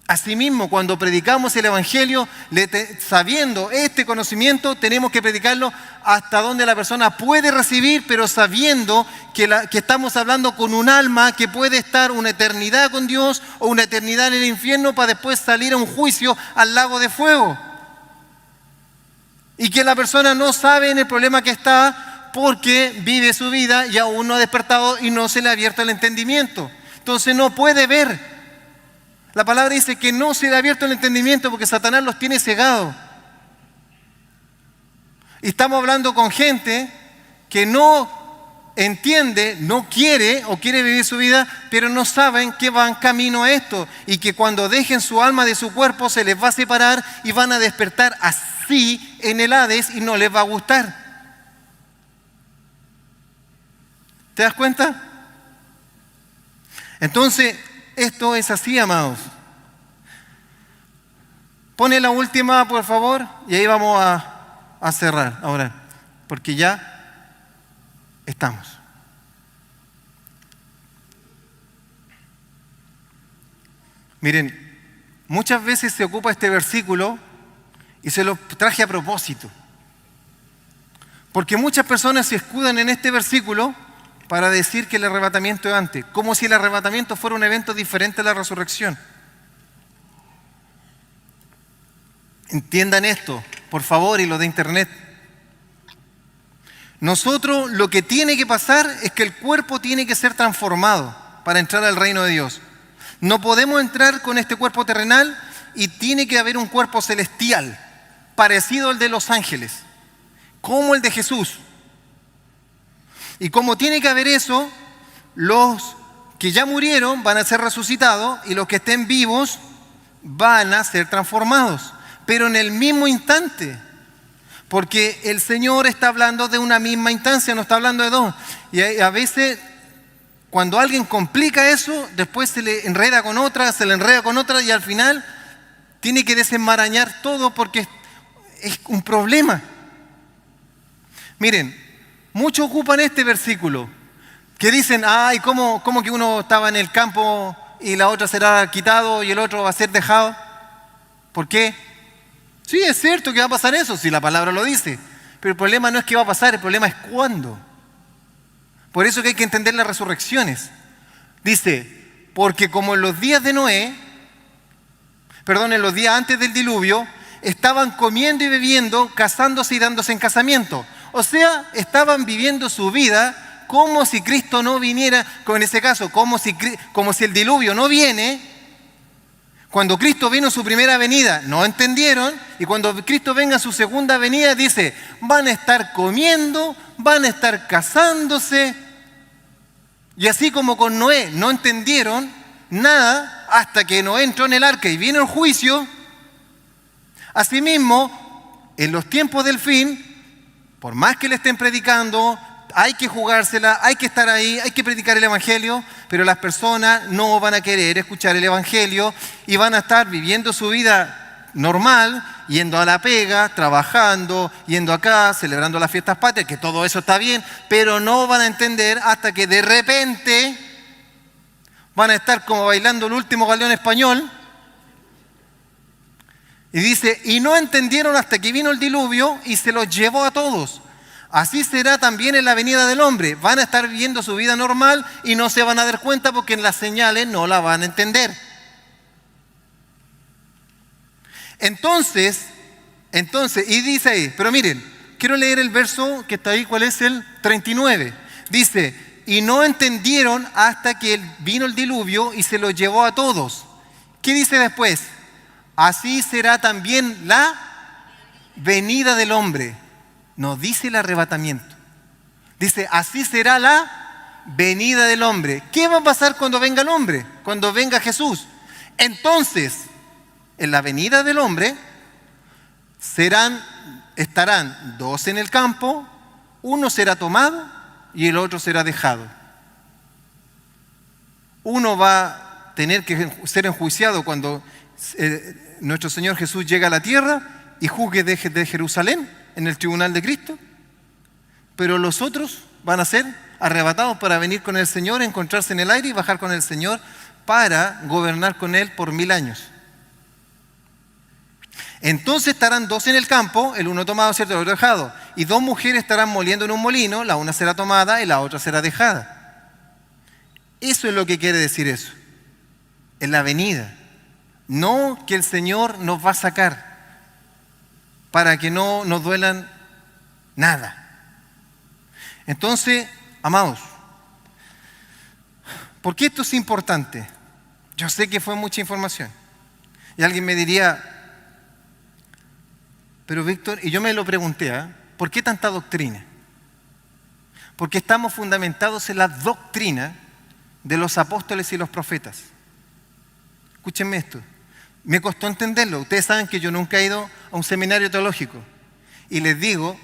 Asimismo, cuando predicamos el Evangelio, sabiendo este conocimiento, tenemos que predicarlo hasta donde la persona puede recibir, pero sabiendo que estamos hablando con un alma que puede estar una eternidad con Dios o una eternidad en el infierno para después salir a un juicio al lago de fuego. Y que la persona no sabe en el problema que está porque vive su vida y aún no ha despertado y no se le ha abierto el entendimiento. Entonces no puede ver. La palabra dice que no se le ha abierto el entendimiento porque Satanás los tiene cegados. Y estamos hablando con gente que no entiende, no quiere o quiere vivir su vida, pero no saben que van camino a esto y que cuando dejen su alma de su cuerpo se les va a separar y van a despertar así en el Hades y no les va a gustar. ¿Te das cuenta? Entonces, esto es así, amados. Pone la última, por favor, y ahí vamos a cerrar ahora, porque ya estamos. Miren, muchas veces se ocupa este versículo y se lo traje a propósito, porque muchas personas se escudan en este versículo para decir que el arrebatamiento es antes, como si el arrebatamiento fuera un evento diferente a la resurrección. Entiendan esto, por favor, y lo de internet. Nosotros lo que tiene que pasar es que el cuerpo tiene que ser transformado para entrar al reino de Dios. No podemos entrar con este cuerpo terrenal y tiene que haber un cuerpo celestial, parecido al de los ángeles, como el de Jesús. Y como tiene que haber eso, los que ya murieron van a ser resucitados y los que estén vivos van a ser transformados, pero en el mismo instante, porque el Señor está hablando de una misma instancia, no está hablando de dos. Y a veces, cuando alguien complica eso, después se le enreda con otra, se le enreda con otra y al final tiene que desenmarañar todo porque es un problema. Miren, muchos ocupan este versículo, que dicen, ay, ¿cómo que uno estaba en el campo y la otra será quitado y el otro va a ser dejado? ¿Por qué? Sí, es cierto que va a pasar eso, si la palabra lo dice, pero el problema no es qué va a pasar, el problema es cuándo. Por eso que hay que entender las resurrecciones. Dice, porque como en los días de Noé, en los días antes del diluvio, estaban comiendo y bebiendo, casándose y dándose en casamiento. O sea, estaban viviendo su vida como si Cristo no viniera, en ese caso, como si el diluvio no viene. Cuando Cristo vino en su primera venida, no entendieron, y cuando Cristo venga en su segunda venida, dice, van a estar comiendo, van a estar casándose, y así como con Noé no entendieron nada hasta que Noé entró en el arca y vino el juicio, asimismo, en los tiempos del fin, por más que le estén predicando, hay que jugársela, hay que estar ahí, hay que predicar el Evangelio, pero las personas no van a querer escuchar el Evangelio y van a estar viviendo su vida normal, yendo a la pega, trabajando, yendo acá, celebrando las fiestas patrias, que todo eso está bien, pero no van a entender hasta que de repente van a estar como bailando el último galeón español. Y dice, y no entendieron hasta que vino el diluvio y se los llevó a todos. Así será también en la venida del hombre. Van a estar viviendo su vida normal y no se van a dar cuenta porque en las señales no la van a entender. Entonces, y dice ahí, pero miren, quiero leer el verso que está ahí, ¿cuál es? El 39. Dice, y no entendieron hasta que vino el diluvio y se los llevó a todos. ¿Qué dice después? Así será también la venida del hombre. No dice el arrebatamiento. Dice, así será la venida del hombre. ¿Qué va a pasar cuando venga el hombre? Cuando venga Jesús. Entonces, en la venida del hombre, estarán dos en el campo, uno será tomado y el otro será dejado. Uno va a tener que ser enjuiciado cuando nuestro Señor Jesús llega a la tierra y juzgue desde Jerusalén en el tribunal de Cristo, pero los otros van a ser arrebatados para venir con el Señor, encontrarse en el aire y bajar con el Señor para gobernar con Él por 1000 años. Entonces estarán dos en el campo, el uno tomado, ¿cierto?, el otro dejado, y dos mujeres estarán moliendo en un molino, la una será tomada y la otra será dejada. Eso es lo que quiere decir eso, en la venida. No que el Señor nos va a sacar para que no nos duelan nada. Entonces, amados, ¿por qué esto es importante? Yo sé que fue mucha información. Y alguien me diría, pero Víctor, y yo me lo pregunté, ¿por qué tanta doctrina? Porque estamos fundamentados en la doctrina de los apóstoles y los profetas. Escúchenme esto. Me costó entenderlo. Ustedes saben que yo nunca he ido a un seminario teológico. Y les digo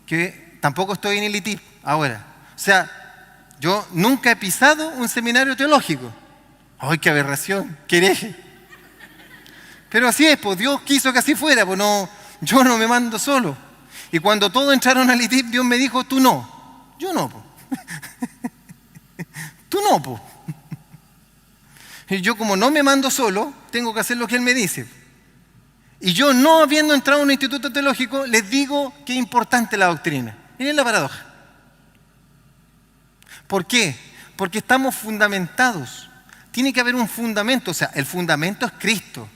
que tampoco estoy en el ITIP ahora. O sea, yo nunca he pisado un seminario teológico. ¡Ay, qué aberración! ¡Qué hereje! Pero así es, pues Dios quiso que así fuera, pues no, yo no me mando solo. Y cuando todos entraron al ITIP, Dios me dijo, tú no. Yo no, pues. Tú no, pues. Y yo, como no me mando solo, tengo que hacer lo que Él me dice. Y yo, no habiendo entrado a un instituto teológico, les digo que es importante la doctrina. Miren la paradoja. ¿Por qué? Porque estamos fundamentados. Tiene que haber un fundamento. O sea, el fundamento es Cristo.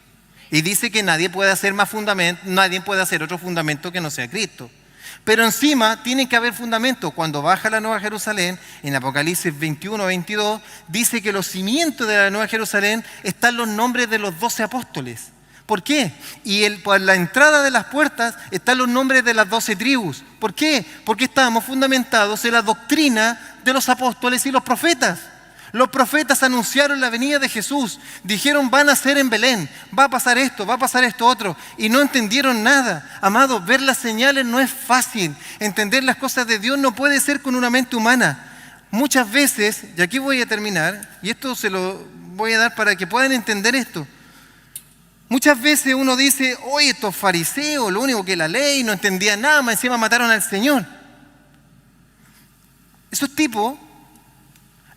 Y dice que nadie puede hacer más fundamento, nadie puede hacer otro fundamento que no sea Cristo. Pero encima tiene que haber fundamento. Cuando baja la Nueva Jerusalén, en Apocalipsis 21, 22, dice que los cimientos de la Nueva Jerusalén están los nombres de los 12 apóstoles. ¿Por qué? Y por la entrada de las puertas están los nombres de las 12 tribus. ¿Por qué? Porque estábamos fundamentados en la doctrina de los apóstoles y los profetas. Los profetas anunciaron la venida de Jesús, dijeron van a ser en Belén, va a pasar esto otro, y no entendieron nada. Amados, ver las señales no es fácil, entender las cosas de Dios no puede ser con una mente humana. Muchas veces, y aquí voy a terminar, y esto se lo voy a dar para que puedan entender esto. Muchas veces uno dice, oye, estos fariseos, lo único que la ley, no entendían nada, más encima mataron al Señor. Esos tipos,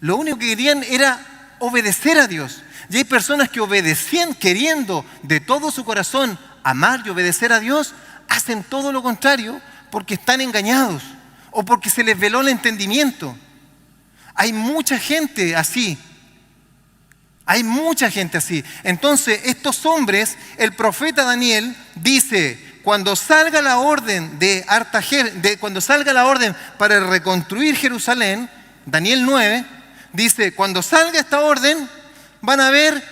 lo único que querían era obedecer a Dios. Y hay personas que obedecían queriendo de todo su corazón amar y obedecer a Dios, hacen todo lo contrario porque están engañados o porque se les veló el entendimiento. Hay mucha gente así. Hay mucha gente así. Entonces, estos hombres, el profeta Daniel dice, cuando salga la orden cuando salga la orden para reconstruir Jerusalén, Daniel 9, dice, cuando salga esta orden, van a haber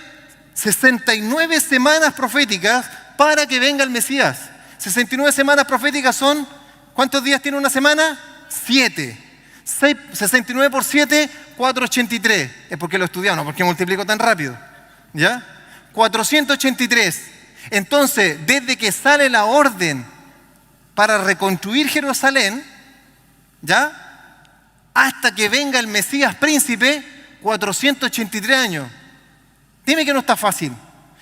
69 semanas proféticas para que venga el Mesías. 69 semanas proféticas son, ¿cuántos días tiene una semana? 7. 69 por 7, 483. Es porque lo estudiaron, no porque multiplico tan rápido. ¿Ya? 483. Entonces, desde que sale la orden para reconstruir Jerusalén, ¿ya? Hasta que venga el Mesías príncipe, 483 años. Dime que no está fácil.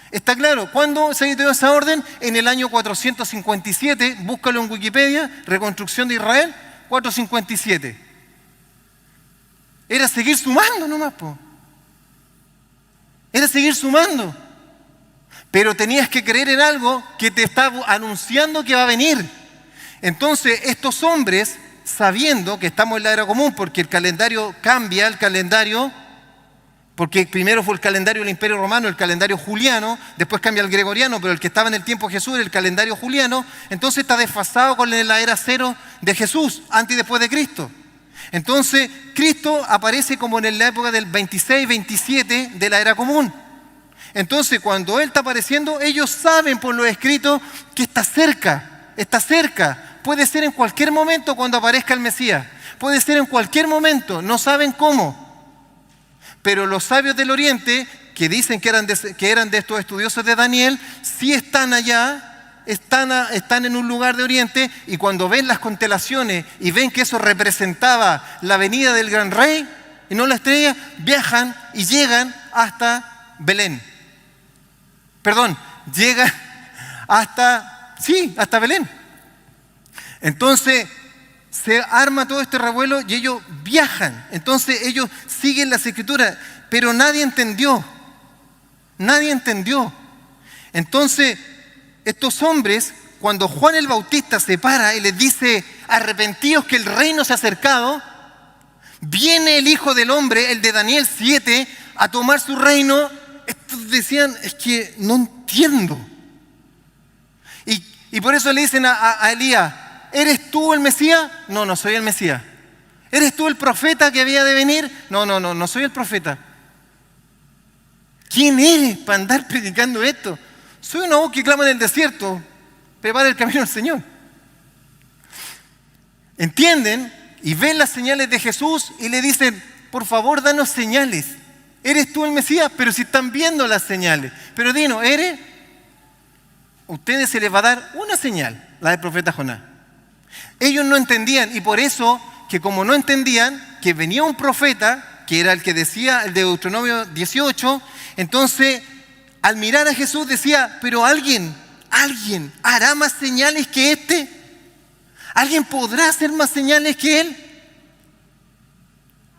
Está claro. ¿Cuándo se dio esa orden? En el año 457. Búscalo en Wikipedia. Reconstrucción de Israel. 457. Era seguir sumando nomás, po. Era seguir sumando. Pero tenías que creer en algo que te está anunciando que va a venir. Entonces, estos hombres, sabiendo que estamos en la era común, porque el calendario cambia, porque primero fue el calendario del Imperio Romano, el calendario juliano, después cambia el gregoriano, pero el que estaba en el tiempo de Jesús era el calendario juliano, entonces está desfasado con la era cero de Jesús, antes y después de Cristo. Entonces, Cristo aparece como en la época del 26-27 de la era común. Entonces, cuando Él está apareciendo, ellos saben por lo escrito que está cerca. Puede ser en cualquier momento cuando aparezca el Mesías. Puede ser en cualquier momento, no saben cómo. Pero los sabios del Oriente, que dicen que eran de estos estudiosos de Daniel, sí están allá, están en un lugar de Oriente, y cuando ven las constelaciones y ven que eso representaba la venida del gran rey, y no la estrella, viajan y llegan hasta Belén. Perdón, llegan hasta Belén. Entonces, se arma todo este revuelo y ellos viajan. Entonces, ellos siguen las escrituras, pero nadie entendió. Entonces, estos hombres, cuando Juan el Bautista se para y les dice, arrepentíos que el reino se ha acercado, viene el Hijo del Hombre, el de Daniel 7, a tomar su reino. Estos decían, es que no entiendo. Y por eso le dicen a Elías, ¿eres tú el Mesías? No, no soy el Mesías. ¿Eres tú el profeta que había de venir? No soy el profeta. ¿Quién eres para andar predicando esto? Soy una voz que clama en el desierto, prepara el camino al Señor. ¿Entienden? Y ven las señales de Jesús y le dicen, por favor, danos señales. ¿Eres tú el Mesías? Pero si están viendo las señales. Pero dinos, ¿eres? A ustedes se les va a dar una señal, la del profeta Jonás. Ellos no entendían, y por eso, que como no entendían que venía un profeta, que era el que decía el de Deuteronomio 18, entonces, al mirar a Jesús decía, pero alguien hará más señales que este. ¿Alguien podrá hacer más señales que él?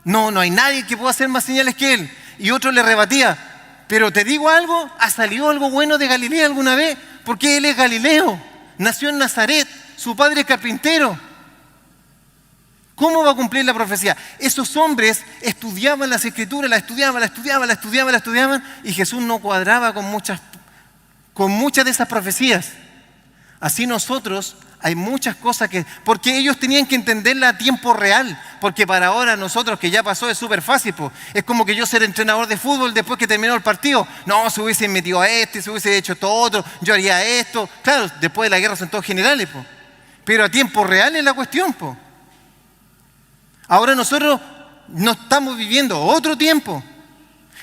No hay nadie que pueda hacer más señales que él. Y otro le rebatía, pero te digo algo, ¿ha salido algo bueno de Galilea alguna vez? Porque él es Galileo, nació en Nazaret, su padre es carpintero. ¿Cómo va a cumplir la profecía? Esos hombres estudiaban las escrituras, la estudiaban, y Jesús no cuadraba con muchas de esas profecías. Así nosotros hay muchas cosas porque ellos tenían que entenderla a tiempo real, porque para ahora nosotros que ya pasó es súper fácil, po. Es como que yo ser entrenador de fútbol después que terminó el partido, no, se hubiese metido a se hubiese hecho todo otro, yo haría esto, claro, después de la guerra son todos generales, po. Pero a tiempo real es la cuestión, po. Ahora nosotros no estamos viviendo otro tiempo.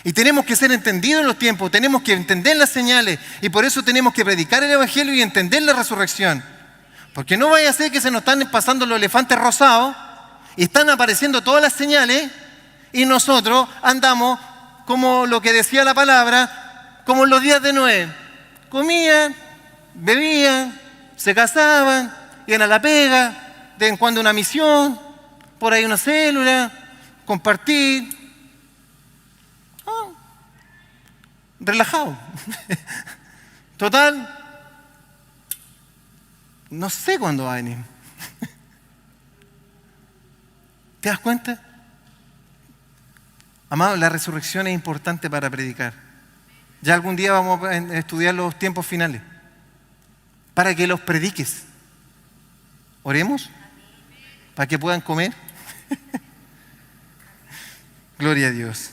Y tenemos que ser entendidos en los tiempos, tenemos que entender las señales, y por eso tenemos que predicar el Evangelio y entender la resurrección. Porque no vaya a ser que se nos están pasando los elefantes rosados y están apareciendo todas las señales y nosotros andamos como lo que decía la palabra, como en los días de Noé. Comían, bebían, se casaban, iban a la pega, de vez en cuando una misión, por ahí una célula, compartir. Relajado. Total, no sé cuándo va a venir. ¿Te das cuenta? Amado, la resurrección es importante para predicar. Ya algún día vamos a estudiar los tiempos finales, para que los prediques. Oremos, para que puedan comer. Gloria a Dios.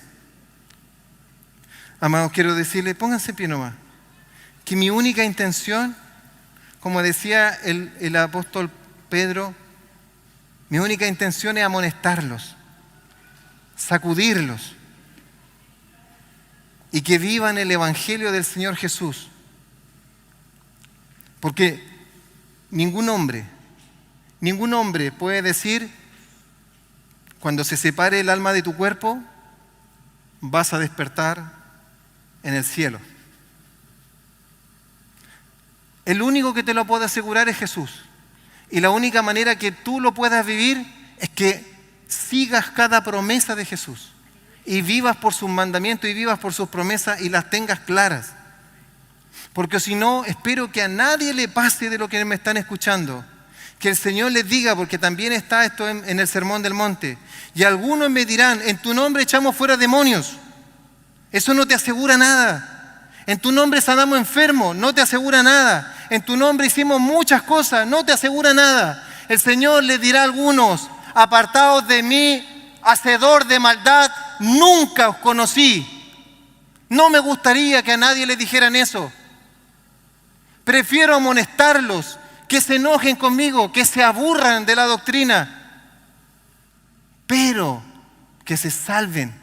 Amados, quiero decirles, pónganse en pie nomás, que mi única intención, como decía el apóstol Pedro, mi única intención es amonestarlos, sacudirlos y que vivan el Evangelio del Señor Jesús. Porque ningún hombre puede decir, cuando se separe el alma de tu cuerpo, vas a despertar en el cielo. El único que te lo puede asegurar es Jesús. Y la única manera que tú lo puedas vivir es que sigas cada promesa de Jesús y vivas por sus mandamientos y vivas por sus promesas y las tengas claras. Porque si no, espero que a nadie le pase de lo que me están escuchando, que el Señor les diga, porque también está esto en el Sermón del Monte, y algunos me dirán, en tu nombre echamos fuera demonios. Eso no te asegura nada. En tu nombre sanamos enfermos, no te asegura nada. En tu nombre hicimos muchas cosas, no te asegura nada. El Señor les dirá a algunos, apartaos de mí, hacedor de maldad, nunca os conocí. No me gustaría que a nadie le dijeran eso. Prefiero amonestarlos, que se enojen conmigo, que se aburran de la doctrina, pero que se salven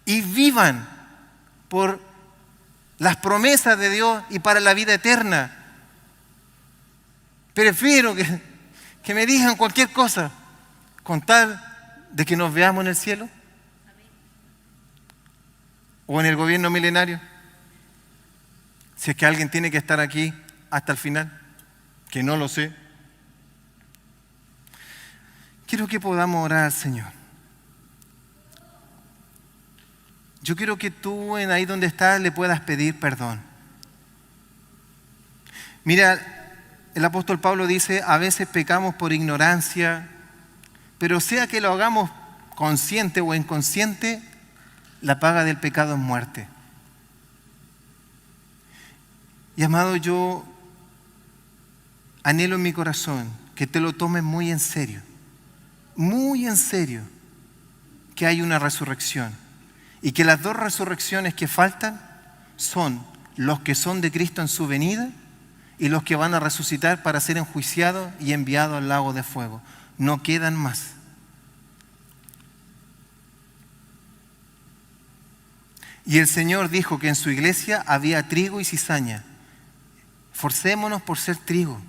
y vivan por las promesas de Dios y para la vida eterna. Prefiero que me digan cualquier cosa con tal de que nos veamos en el cielo o en el gobierno milenario. Si es que alguien tiene que estar aquí hasta el final, que no lo sé. Quiero que podamos orar al Señor. Yo quiero que tú, ahí donde estás, le puedas pedir perdón. Mira, el apóstol Pablo dice, a veces pecamos por ignorancia, pero sea que lo hagamos consciente o inconsciente, la paga del pecado es muerte. Y amado, yo anhelo en mi corazón que te lo tomes muy en serio, que hay una resurrección. Y que las dos resurrecciones que faltan son los que son de Cristo en su venida y los que van a resucitar para ser enjuiciados y enviados al lago de fuego. No quedan más. Y el Señor dijo que en su iglesia había trigo y cizaña. Forcémonos por ser trigo.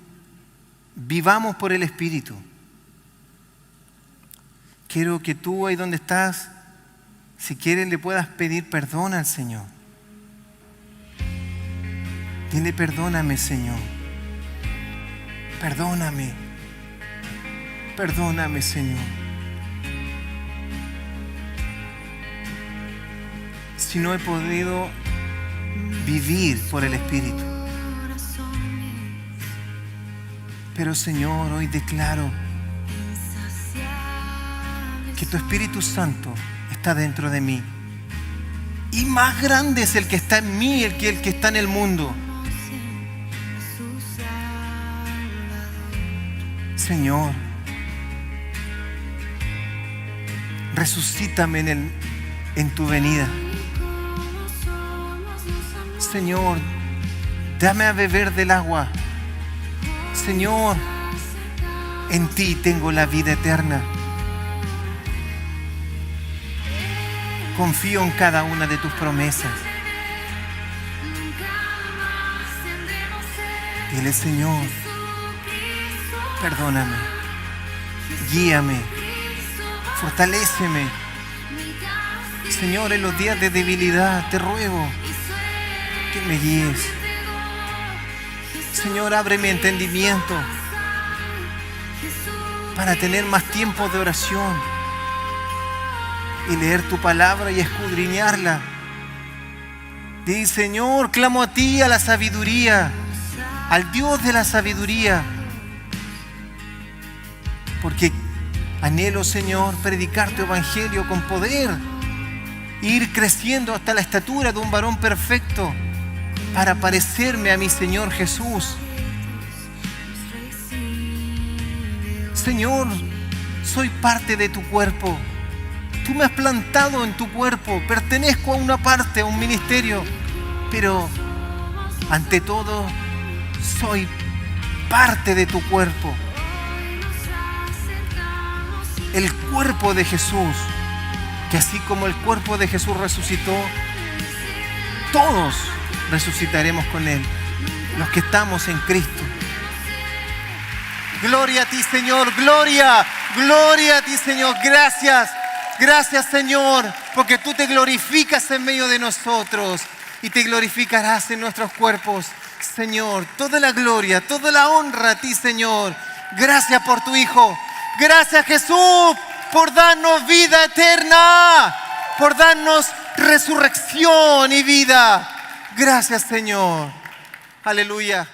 Vivamos por el Espíritu. Quiero que tú ahí donde estás, si quieres, le puedas pedir perdón al Señor. Dile, perdóname, Señor. Perdóname. Perdóname, Señor. Si no he podido vivir por el Espíritu. Pero, Señor, hoy declaro que tu Espíritu Santo está dentro de mí. Y más grande es el que está en mí que el que está en el mundo. Señor, resucítame en tu venida. Señor, dame a beber del agua. Señor, en ti tengo la vida eterna. Confío en cada una de tus promesas. Dile, Señor, perdóname, guíame, fortaléceme. Señor, en los días de debilidad te ruego que me guíes. Señor, abre mi entendimiento para tener más tiempo de oración y leer tu palabra y escudriñarla. Di, Señor, clamo a ti, a la sabiduría, al Dios de la sabiduría, porque anhelo, Señor, predicar tu evangelio con poder, ir creciendo hasta la estatura de un varón perfecto para parecerme a mi Señor Jesús. Señor, soy parte de tu cuerpo. Tú me has plantado en tu cuerpo, pertenezco a una parte, a un ministerio, pero ante todo soy parte de tu cuerpo. El cuerpo de Jesús, que así como el cuerpo de Jesús resucitó, todos resucitaremos con Él, los que estamos en Cristo. Gloria a ti, Señor, gloria a ti, Señor. Gracias, Señor, porque tú te glorificas en medio de nosotros y te glorificarás en nuestros cuerpos, Señor. Toda la gloria, toda la honra a ti, Señor. Gracias por tu Hijo. Gracias, Jesús, por darnos vida eterna, por darnos resurrección y vida. Gracias, Señor. Aleluya.